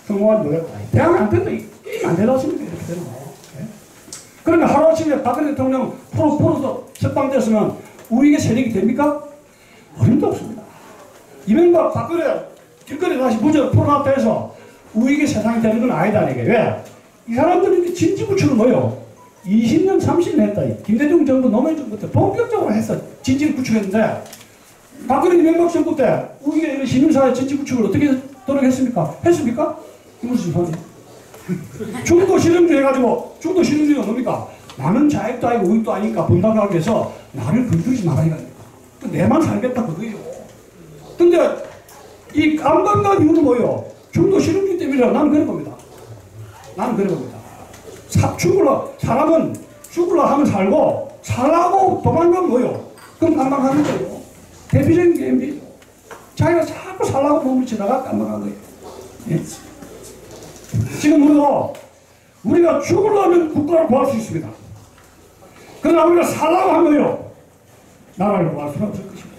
성공한 노력. 대항 안 된다. 게임 안 되다 싶으니까 이렇게 되는 거예요. 그러면 하루아침에 박근혜 대통령 풀어서 석방됐으면 우리에게 세력이 됩니까? 어림도 없습니다. 이명박 박근혜 길거리 다시 무죄로 풀어놨다 해서 우리에게 세상이 되는 건 아니다. 이게 왜? 이 사람들이 진지구출을 뭐요? 20년 30년 했다. 김대중 정부 노무현 정부 때 본격적으로 했어. 진지를 구축했는데 박근혜 이명박 정부 때 우리가 시민사회 진지구축을 어떻게 노력했습니까? 했습니까? 무슨 소리? 중도 실험주 해가지고, 중도 실험주가 뭡니까? 나는 자액도 아니고 우익도 아니니까 분당하기 위해서 나를 건드리지 말아야 돼. 내만 살겠다 그거예요. 근데 이 깜깜한 이유는 뭐예요? 중도 실험주 때문이라 나는 그런 겁니다. 나는 그런 겁니다. 사람은 죽으려 하면 살고, 살라고 도망가면 뭐예요? 그럼 깜빡하는 거예요. 대표적인 게임이에요. 자기가 자꾸 살라고 몸을 치다가 깜빡한 거예요. 예? 지금 우리가 죽으려면 국가를 구할 수 있습니다. 그러나 우리가 살라고 하면요, 나라를 구할 수는 없을 것입니다.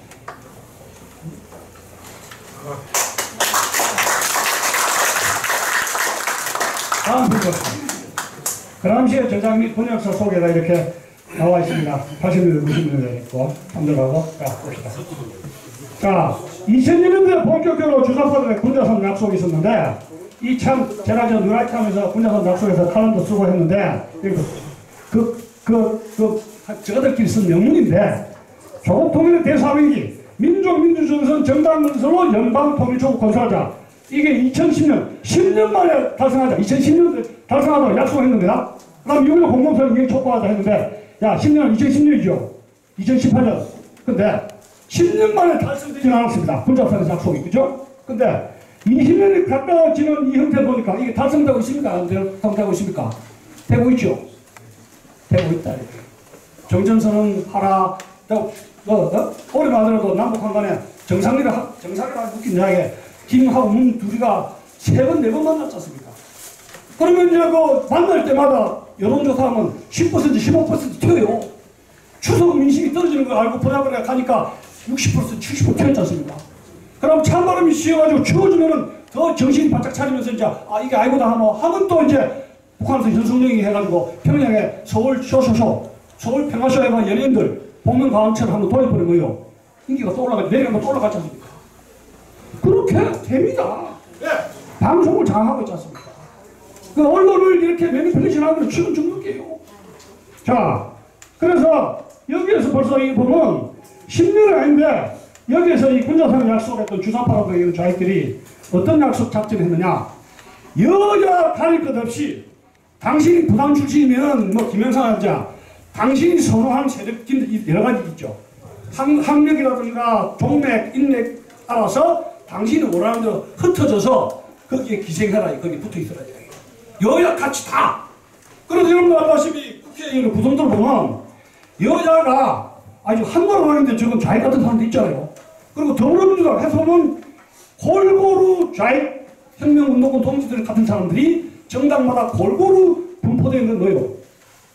다음 분입니다. 그 당시에 저장 및 번역서 속에다 이렇게 나와 있습니다. 80mm, 90mm 있고, 한들하고, 자, 봅시다. 자, 2002년도에 본격적으로 주사파들의 군자선 약속이 있었는데, 이 참, 제가 저 누라이트 하면서 군자선 약속에서 칼럼도 쓰고 했는데, 저들끼리 쓴 명문인데, 조국 통일의 대사위기, 민족민주전선 정당건설로 연방통일조국 건설하자. 이게 2010년, 10년 만에 달성하자. 2010년도에 달성하자고 약속했습니다. 그 다음 6년 공공선 이행 촉구하자 했는데, 야, 10년은 2010년이죠. 2018년. 근데, 10년 만에 달성되지는 않았습니다. 군자선에서 약속이. 그죠? 근데, 20년이 가까워지는 이 형태 보니까 이게 달성되고 있습니까? 안 달성되고 있습니까? 되고 있죠? 되고 있다. 정전선은 하라. 오래만 하더라도 남북한 간에 정상이라 웃긴 이야기. 김하고 문 둘이가 3번, 4번 만났지 않습니까? 그러면 이제 만날 때마다 여론조사하면 10%, 15% 튀어요. 추석 민심이 떨어지는 걸 알고 보라보라 가니까 60%, 70% 튀었지 않습니까? 그럼 찬바람이 씌어가지고 추워지면은 더 정신이 바짝 차리면서 이제, 이게 아니구나 하면 또 이제 북한에서 현수령이 해가지고 평양에 서울 쇼쇼쇼, 서울 평화쇼 해가 연예인들 복면 가왕처럼 한번 돌려버린 거예요. 인기가 또 올라가지, 내려가면 또 올라갔지 않습니까? 그렇게 됩니다. 방송을 장악하고 있지 않습니까? 그 언론을 이렇게 매니플레이션 하면 지금 죽는 게요. 자, 그래서 여기에서 벌써 이 보면 10년이 아닌데 여기에서 이 군자선을 약속했던 주사파라고 하는 자기들이 어떤 약속 작전을 했느냐. 여야 가릴 것 없이 당신이 부당 출신이면 뭐 김영삼 하자. 당신이 선호하는 세력들이 여러 가지 있죠. 학력이라든가 종맥, 인맥 따라서 당신이 원하는 대로 흩어져서 거기에 기생해라. 거기에 붙어 있어라. 여야 같이 다. 그래서 여러분 알다시피 국회의원 구성들 보면 여야가 아주 한가로 하는데 저건 좌익 같은 사람도 있잖아요. 그리고 더불어민주당 해서는 골고루 좌익 혁명운동권 동지들 같은 사람들이 정당마다 골고루 분포되어 있는 거예요.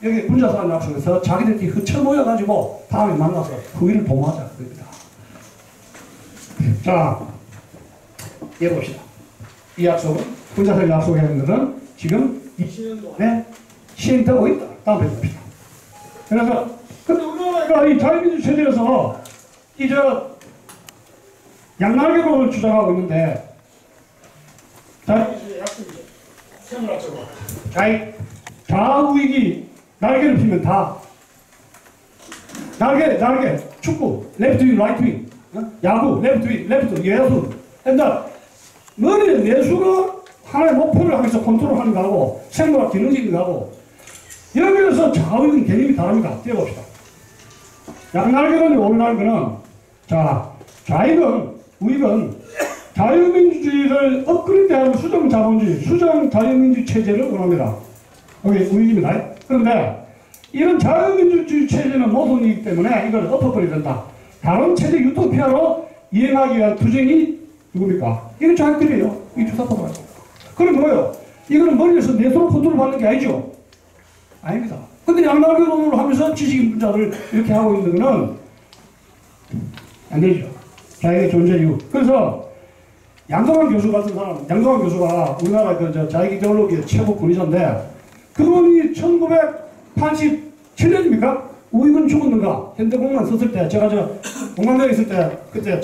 여기 군자선 약속에서 자기들끼리 흩쳐 모여가지고 다음에 만나서 후위를 도모하자. 그럽니다. 자, 예 봅시다. 이 약속은, 군자선 약속하는 것은 지금 20년 동안에 시행되고 있다. 다음에 봅시다. 그래서, 근데 우리나라가 이 자유민주 체제에서 양날개론을 주장하고 있는데, 자유민주의 약속이죠. 생물학적으로. 좌우익이 날개를 피면 다. 날개, 축구, 레프트 윙, 라이트 윙, 야구, 레프트 윙, 레프트, 예수. 그러니까, 머리에 내수가 하나의 목표를 하면서 컨트롤하는 거하고, 생물학 기능적인 거하고, 여기에서 좌우익은 개념이 다릅니다. 띄워봅시다. 양날개론이 오르는 거는, 자, 좌익은, 우익은 자유민주주의를 업그레이드하는 수정자본주의, 수정자유민주주의 체제를 원합니다. 여기 우익입니다. 그런데 이런 자유민주주의 체제는 모순이기 때문에 이걸 엎어버려야 된다. 다른 체제 유토피아로 이행하기 위한 투쟁이 누굽니까? 이건 자익들이에요. 이 주사파가. 그럼 뭐예요? 이거는 머리에서 내수로 컨트롤 받는 게 아니죠? 아닙니다. 근데 양날개론으로 하면서 지식인분자를 이렇게 하고 있는 거는 안 되죠. 자익의 존재 이유. 그래서 양동환 교수 같은 사람, 양동환 교수가 우리나라 자익 이데올로기의 최고 권위자인데, 그분이 1987년입니까? 우익은 죽었는가? 현대공만 썼을 때, 제가 공감대에 있을 때, 그때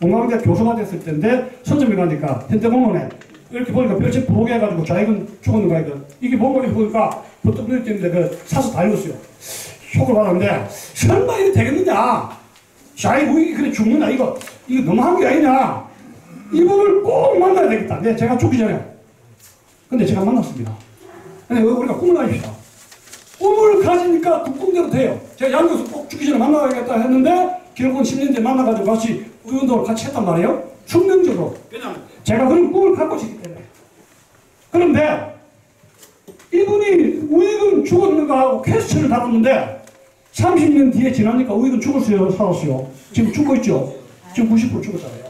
공감대 교수가 됐을 때인데, 선점이 가니까 현대공원에 이렇게 보니까 별책 부르게 해가지고 좌익은 죽었는가? 이게 뭔가 보니까 버튼 때문에 사서 다 읽었어요. 쇼크를 받았는데, 설마 이게 되겠느냐? 좌익 우익이 그래 죽느냐? 이거 너무한 게 아니냐? 이분을 꼭 만나야 되겠다. 제가 죽기 전에 근데 제가 만났습니다. 근데 우리가 꿈을 가집시다. 꿈을 가지니까 그 꿈대로 돼요. 제가 양 교수 꼭 죽기 전에 만나야겠다 했는데 결국은 10년 전에 만나가지고 같이 운동을 같이 했단 말이에요. 숙명적으로. 왜냐하면 제가 그런 꿈을 갖고 있기 때문에. 그런데 이분이 우익은 죽었는 거하고 퀘스천을 다뤘는데 30년 뒤에 지나니까 우익은 죽었어요, 살았어요? 지금 죽고 있죠? 지금 90% 죽었잖아요.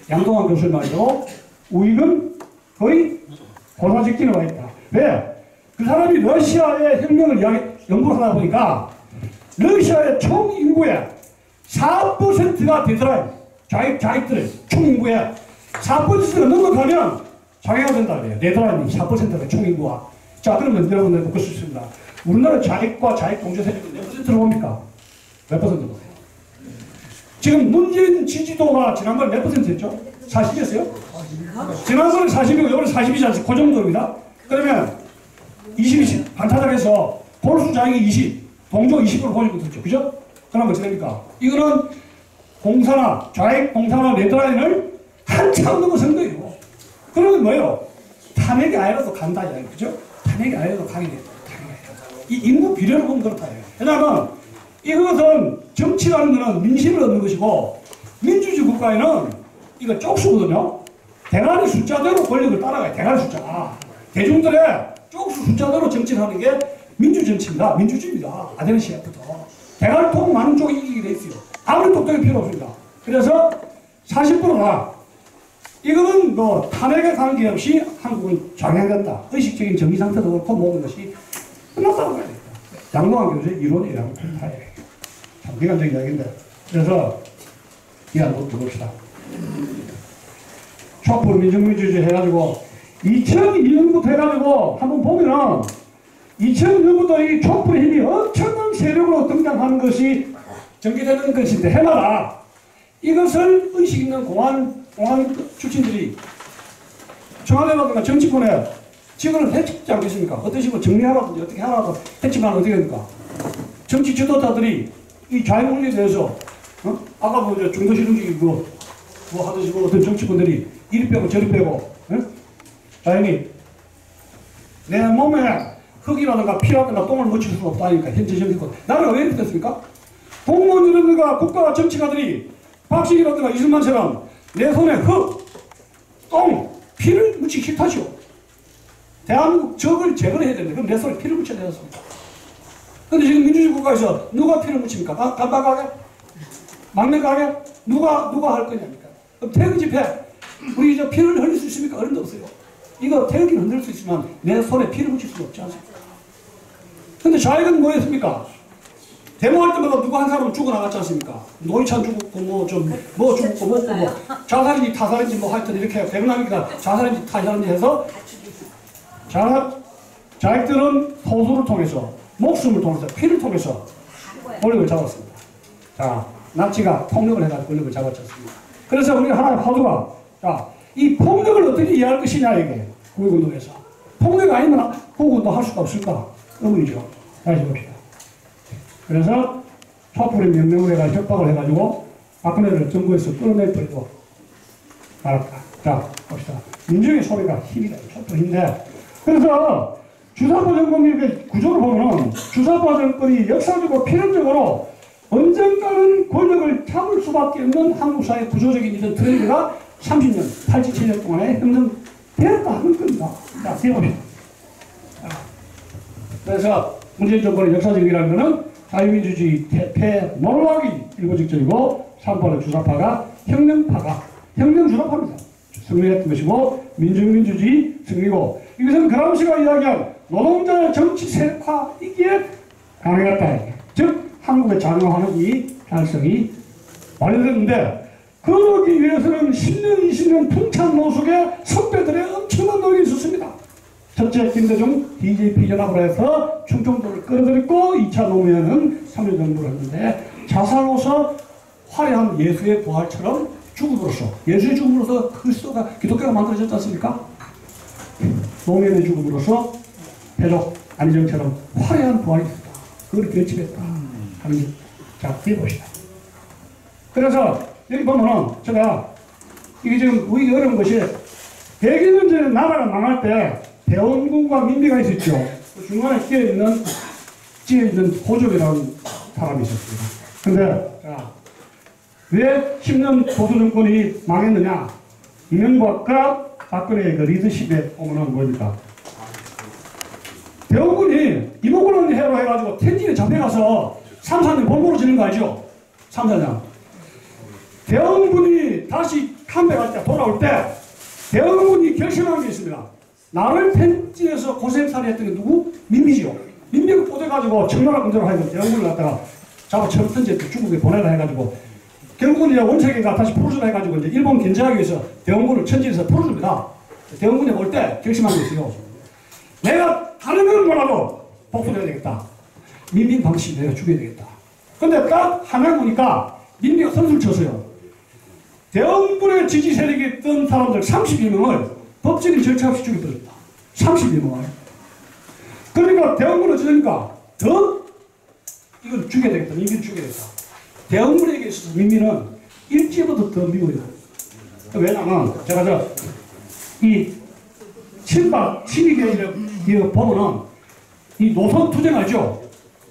양동환 교수 말이죠. 우익은 거의 고사직진에 와 있다. 왜? 그 사람이 러시아의 혁명을 연구를 하다 보니까 러시아의 총 인구의 4%가 되더라요. 자익들의 총 인구의 4%가 넘어가면 장애가 된다 그래요. 네덜란드 4%가 총 인구가. 자, 그러면 여러분들 묻을 수 있습니다. 우리나라 자익과 자익 공제 세력은 몇 퍼센트로 봅니까? 몇 퍼센트 보세요? 지금 문재인 지지도가 지난번에 몇 퍼센트였죠? 40이었어요? 지난번에 40이고 이번에 40이지 않습니까? 그 정도입니다. 그러면 20, 반타작해서 골수 자익이 20, 동조 20으로 보니까 그렇죠. 그죠? 그러면 어떻게 됩니까? 이거는 공사나 좌익 공사나 네덜란드를 한참 넘어선 거예요. 그러면 뭐예요? 탄핵이 아니라도 간다. 그죠? 탄핵이 아니라도 가게 돼요. 이 인구 비례를 보면 그렇다. 왜냐하면 이것은 정치라는 것은 민심을 얻는 것이고 민주주의 국가에는 이거 쪽수거든요. 대가리 숫자대로 권력을 따라가요. 대가리 숫자. 대중들의 쪽수 숫자대로 정치를 하는 게 민주정치입니다. 민주주의입니다. 아데르 시작부터. 대가리 통 많은 쪽이 이기게 돼 있어요. 아무리 똑똑이 필요 없습니다. 그래서 40%가 이거는 뭐 탄핵에 관계없이 한국은 장애됐다. 의식적인 정의 상태도 그렇고 모든 것이 끝났다고 봐야 됩니다. 양동환 교수의 이론이라고 참 비관적인 이야기인데. 그래서 이 한번 들어봅시다. 촛불 민중민주주의 해가지고 2002년부터 해가지고 한번 보면은 2000년부터 이 촛불의 힘이 엄청난 세력으로 등장하는 것이 전개되는 것인데 해마다 이것을 의식 있는 공안 출신들이 청와대라든가 정치권에 직원을 해치지 않겠습니까? 어떤 식으로 정리하라든지 어떻게 하라고 했지만 어떻게 됩니까? 정치 지도자들이 이 자유문제에 대해서 아까 뭐 중도실용주의 뭐 하듯이 뭐 어떤 정치권들이 이리 빼고 저리 빼고 자연히 내 몸에 흙이라든가 피라든가 똥을 묻힐 수 없다니까 현재 정치권 나라가 왜 이렇게 됐습니까? 공무원이라든가 국가 정치가들이 박식이라든가 이승만처럼 내 손에 흙, 똥, 피를 묻히기 싫다시오. 대한민국 적을 제거를 해야 되는데 그럼 내 손에 피를 묻혀야 되었습니다. 근데 지금 민주주의 국가에서 누가 피를 묻힙니까? 간박하게? 막내가게? 누가 할 거냐니까. 그럼 태극 집회 우리 저 피를 흘릴 수 있습니까? 어른 도 없어요. 이거 태극기는 흔들 수 있지만 내 손에 피를 묻힐 수 없지 않습니까? 근데 좌익은 뭐였습니까? 데모할 때마다 누구 한 사람은 죽어나갔지 않습니까? 노회찬 죽었고 죽었고 자살인지 타살인지 뭐 하여튼 이렇게 백남이가 자살인지 타살인지 해서 자익들은 소수를 통해서 목숨을 통해서 피를 통해서 권력을 잡았습니다. 자, 나치가 폭력을 해가지고 권력을 잡았지 않습니까? 그래서 우리가 하나의 화두가 자, 이 폭력을 어떻게 이해할 것이냐 이게 국익운동에서 폭력 아니면 국익운동 할 수가 없을까? 의문이죠. 다시 봅시다. 그래서 촛불의 명령을 해가지고 협박을 해가지고 박근혜를 정부에서 끌어내버리고 말았다. 자, 봅시다. 민중의 소리가 힘이다. 촛불인데 그래서 주사파 정권의 구조를 보면 주사파 정권이 역사적으로 필연적으로 언젠가는 권력을 잡을 수밖에 없는 한국 사회 구조적인 이런 트렌드가 30년, 87년 동안에 형성되었다 하는 겁니다. 자, 해봅시다. 그래서 문재인 정권의 역사적이라는 것은 자유민주주의 퇴폐 몰락이 일고직전이고 3파는 주사파가 혁명주사파입니다. 승리했던 것이고 민주주의 승리고 이것은 그람시가 이야기한 노동자의 정치 세력화이기에 가능했다. 즉 한국의 자유화하기 달성이 완료됐는데 그러기 위해서는 10년, 20년 풍찬 노숙의 선배들의 엄청난 노력이 있었습니다. 첫째 김대중 DJP 연합을 해서 충청도를 끌어들였고 2차 노무현은 3년 정부를 했는데 자살로서 화려한 예수의 부활처럼 죽음으로써 예수의 죽음으로써 그리스도가 기독교가 만들어졌지 않습니까? 노무현의 죽음으로써 패족 안희정처럼 화려한 부활이 있었다. 그걸 결집했다 하는 자, 해봅시다. 그래서 여기 보면은 제가 이게 지금 우리가 어려운 것이 100여 년 전에 나라가 망할 때 대원군과 민비가 있었죠. 그 중간에 끼어 있는 호접이라는 사람이 있었습니다. 근데, 자, 왜 10년 보수 정권이 망했느냐? 이명박과 박근혜의 그 리더십의 어머는 뭡니까? 대원군이 이모군을 해로 해가지고 텐진에 잡혀가서 3, 4년 볼모로 지는 거 알죠? 3, 4년. 대원군이 다시 컴백할 때, 돌아올 때, 대원군이 결심한 게 있습니다. 나를 텐진에서 고생살이 했던 게 누구? 민비지요. 민비가 꽂아가지고 청나라 군대로 하여금 대원군을 갖다가 잡아 천천지 중국에 보내라 해가지고 결국은 이제 원색인가 다시 풀어주라 해가지고 이제 일본 견제하기 위해서 대원군을 천지에서 풀어줍니다. 대원군이 올 때 결심한 게 있어요. 내가 다른 건 몰라도 복수해야 되겠다. 민빈 방식 내가 죽여야 되겠다. 근데 딱 하나 보니까 민비가 선수를 쳤어요. 대원군의 지지 세력이 있던 사람들 32명을 법적인 절차 없이 죽여버렸다. 32명을. 그러니까 대원군은 어쩌니까 더 이걸 죽여야 되겠다. 민비를 죽여야 되겠다. 대원군에게 있어서 민비는 일제보다 더 미워요. 왜냐면 제가 이 친박, 친이계 이거 보면은 이 노선 투쟁 알죠?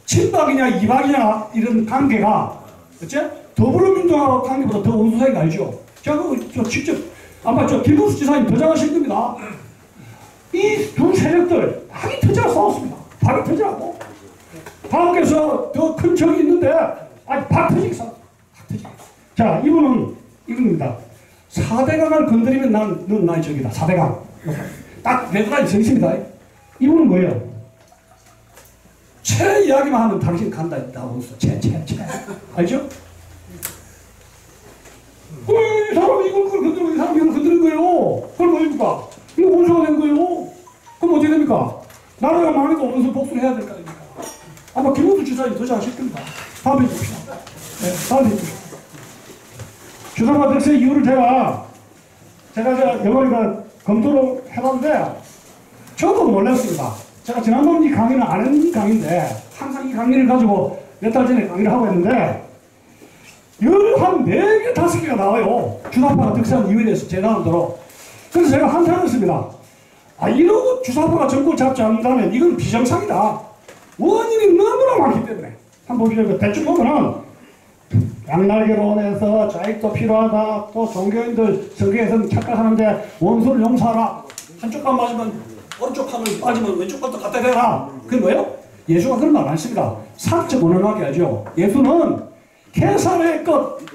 친박이냐 이박이냐 이런 관계가 어째? 더불어민주당하고 관계보다 더 원수사인 거 알죠? 제가 저 직접 아마 저 김문수 지사님 더 잘하실 겁니다. 이 두 세력들 박이 터지라 싸웠습니다. 박이 터지라고. 밖에서 더 큰 적이 있는데 아니 박 터지게 싸웠어. 박 터지게. 자 이분은 이겁니다. 4대강을 건드리면 넌 나의 적이다. 4대강. 딱 레드라인 서 있습니다. 이분은 뭐예요? 채 이야기만 하면 당신 간다. 나오면서 채. 알죠? 이 사람이 이걸 건드리고 이 사람이 이걸 건드린 거예요. 그럼 뭡니까? 이거 원수가 된 거예요. 그럼 어떻게 됩니까? 나라가 망해도 원수 복수를 해야 될 거 아닙니까? 아마 김문수 지사님 더 잘하실 겁니다. 다음에 봅시다. 네, 다음에 봅시다. 주상과 덕세 이유를 제가 영어리가 검토를 해봤는데 저도 놀랐습니다. 제가 지난번 이 강의는 안 했는 강의인데 항상 이 강의를 가지고 몇 달 전에 강의를 하고 있는데 한 4개, 5개가 나와요. 주사파가 득세한 이유에 대해서 재단한 대로. 그래서 제가 한탄을 했습니다. 이러고 주사파가 정권 잡지 않는다면 이건 비정상이다. 원인이 너무나 많기 때문에. 한번 보시죠. 대충 보면은 양날개론에서 자익도 필요하다. 또 종교인들 성경에서는 착각하는데 원수를 용서하라. 한쪽 간 맞으면 오른쪽 판을 빠지면 왼쪽 판도 갖다 대라. 그게 뭐예요? 예수가 그런 말 안 했습니다. 사적 원언하게 하죠. 예수는 케사르의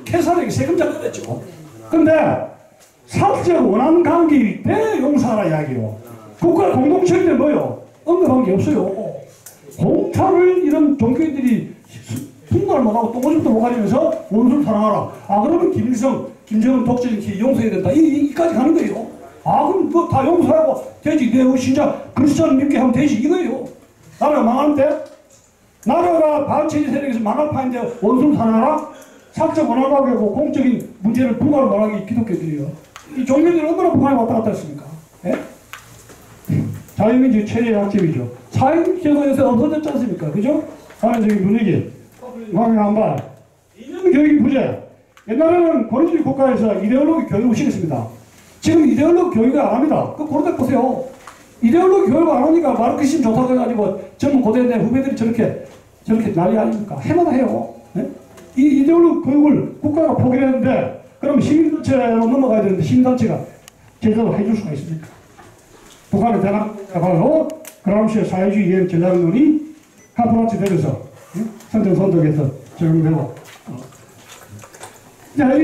케사르에게 세금 잡아냈죠. 근데 사적 원한 관계일 때 용서하라 이야기요. 국가 공동체일 때 뭐요? 언급한 게 없어요. 공차를 이런 종교인들이 분간을 못하고 똥오줌도 못 가리면서 원수를 사랑하라. 그러면 김일성, 김정은 독재정치 용서해야 된다. 이까지 가는 거예요. 그럼 뭐 다 용서하고 되지. 내 신자 그리스도를 믿게 하면 되지. 이거예요. 나라가 망하는데? 나라가 반체제 세력에서 망할 파인데 원수를 사랑하라? 사적 원한하고 공적인 문제를 분간을 못하기 기독교들이요. 이 종교들은 얼마나 북한에 왔다 갔다 했습니까? 예? 자유민주주의 최대의 약점이죠. 사회제도에서 없어졌지 않습니까? 그죠? 사회적인 분위기. 화면 한 번. 이념 교육이 부재. 옛날에는 권위주의 국가에서 이데올로기 교육을 시켰습니다. 지금 이데올로기 교육을 안 합니다. 그 고려대 보세요. 이데올로기 교육을 안 하니까 마르크시즘 좋다고 해가지고 젊은 고대인데 후배들이 저렇게 난리 아닙니까? 해마다 해요. 네? 이 이데올로기 교육을 국가가 포기했는데 그럼 시민단체로 넘어가야 되는데 시민단체가 제대로 해줄 수가 있습니까? 북한의 대학가 바로 그라우시의 사회주의 이행 전략론이 카프라치 되면서 선정선독에서 적용되고. 자, 이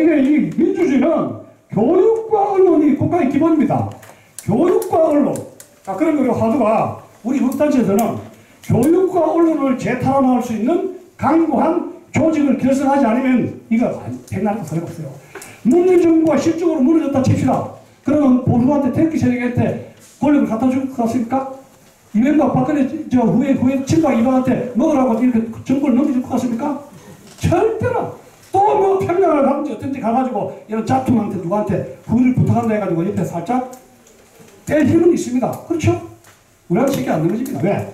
민주주의는 교육과 언론이 국가의 기본입니다. 교육과 언론. 그런 우리 화두가 우리 한국단체에서는 교육과 언론을 재탈환할 수 있는 강고한 조직을 결성하지 않으면 이거 백날도 소용없어요. 문재인 정부가 실적으로 무너졌다 칩시다. 그러면 보수한테 태극기 세력한테 권력을 갖다 줄 것 같습니까? 이명박 박근혜 후에 친박 이방한테 먹으라고 이렇게 정권을 넘겨줄 것 같습니까? 절대로. 또 뭐 평양을 가든지 어떤지 가가지고 이런 자투한테 누구한테 후위를 부탁한다 해가지고 옆에 살짝 뗄 힘은 있습니다. 그렇죠? 우리한테 쉽게 안 넘어집니다. 왜?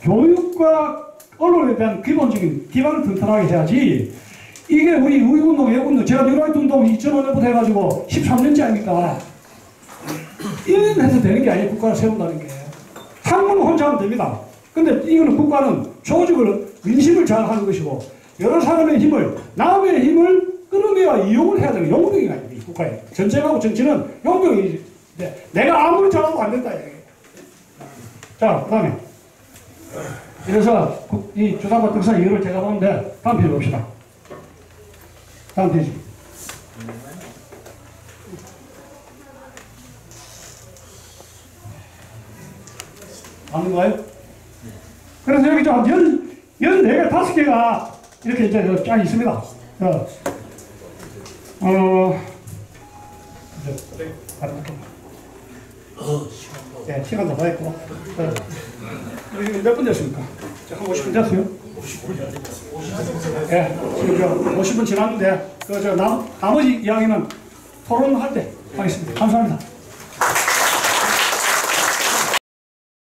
교육과 언론에 대한 기본적인 기반을 튼튼하게 해야지. 이게 우리 우익운동, 예운동, 제가 뉴라이트 운동 2005년부터 해가지고 13년째 아닙니까? 1년 해서 되는 게 아니에요. 국가를 세운다는 게. 당무는 혼자 하면 됩니다. 근데 이거는 국가는 조직을, 민심을 잘 하는 것이고, 여러 사람의 힘을, 남의 힘을 끌어내야 이용을 해야 되는 용병이가 이 국가에. 전쟁하고 정치는 용병이, 내가 아무리 잘해도 안 된다. 자, 그 다음에. 그래서 이 주사파 특사 이유를 제가 보는데, 다음 페이지 봅시다. 다음 페이지. 맞는가요? 그래서 여기 좀 14개, 5개가 이렇게 이제 쫙 있습니다. 네, 시간도 다 했고. 몇 분 됐습니까? 한 50분 됐어요? 50분. 네, 지금 50분 지났는데, 나머지 이야기는 토론할 때 하겠습니다. 감사합니다.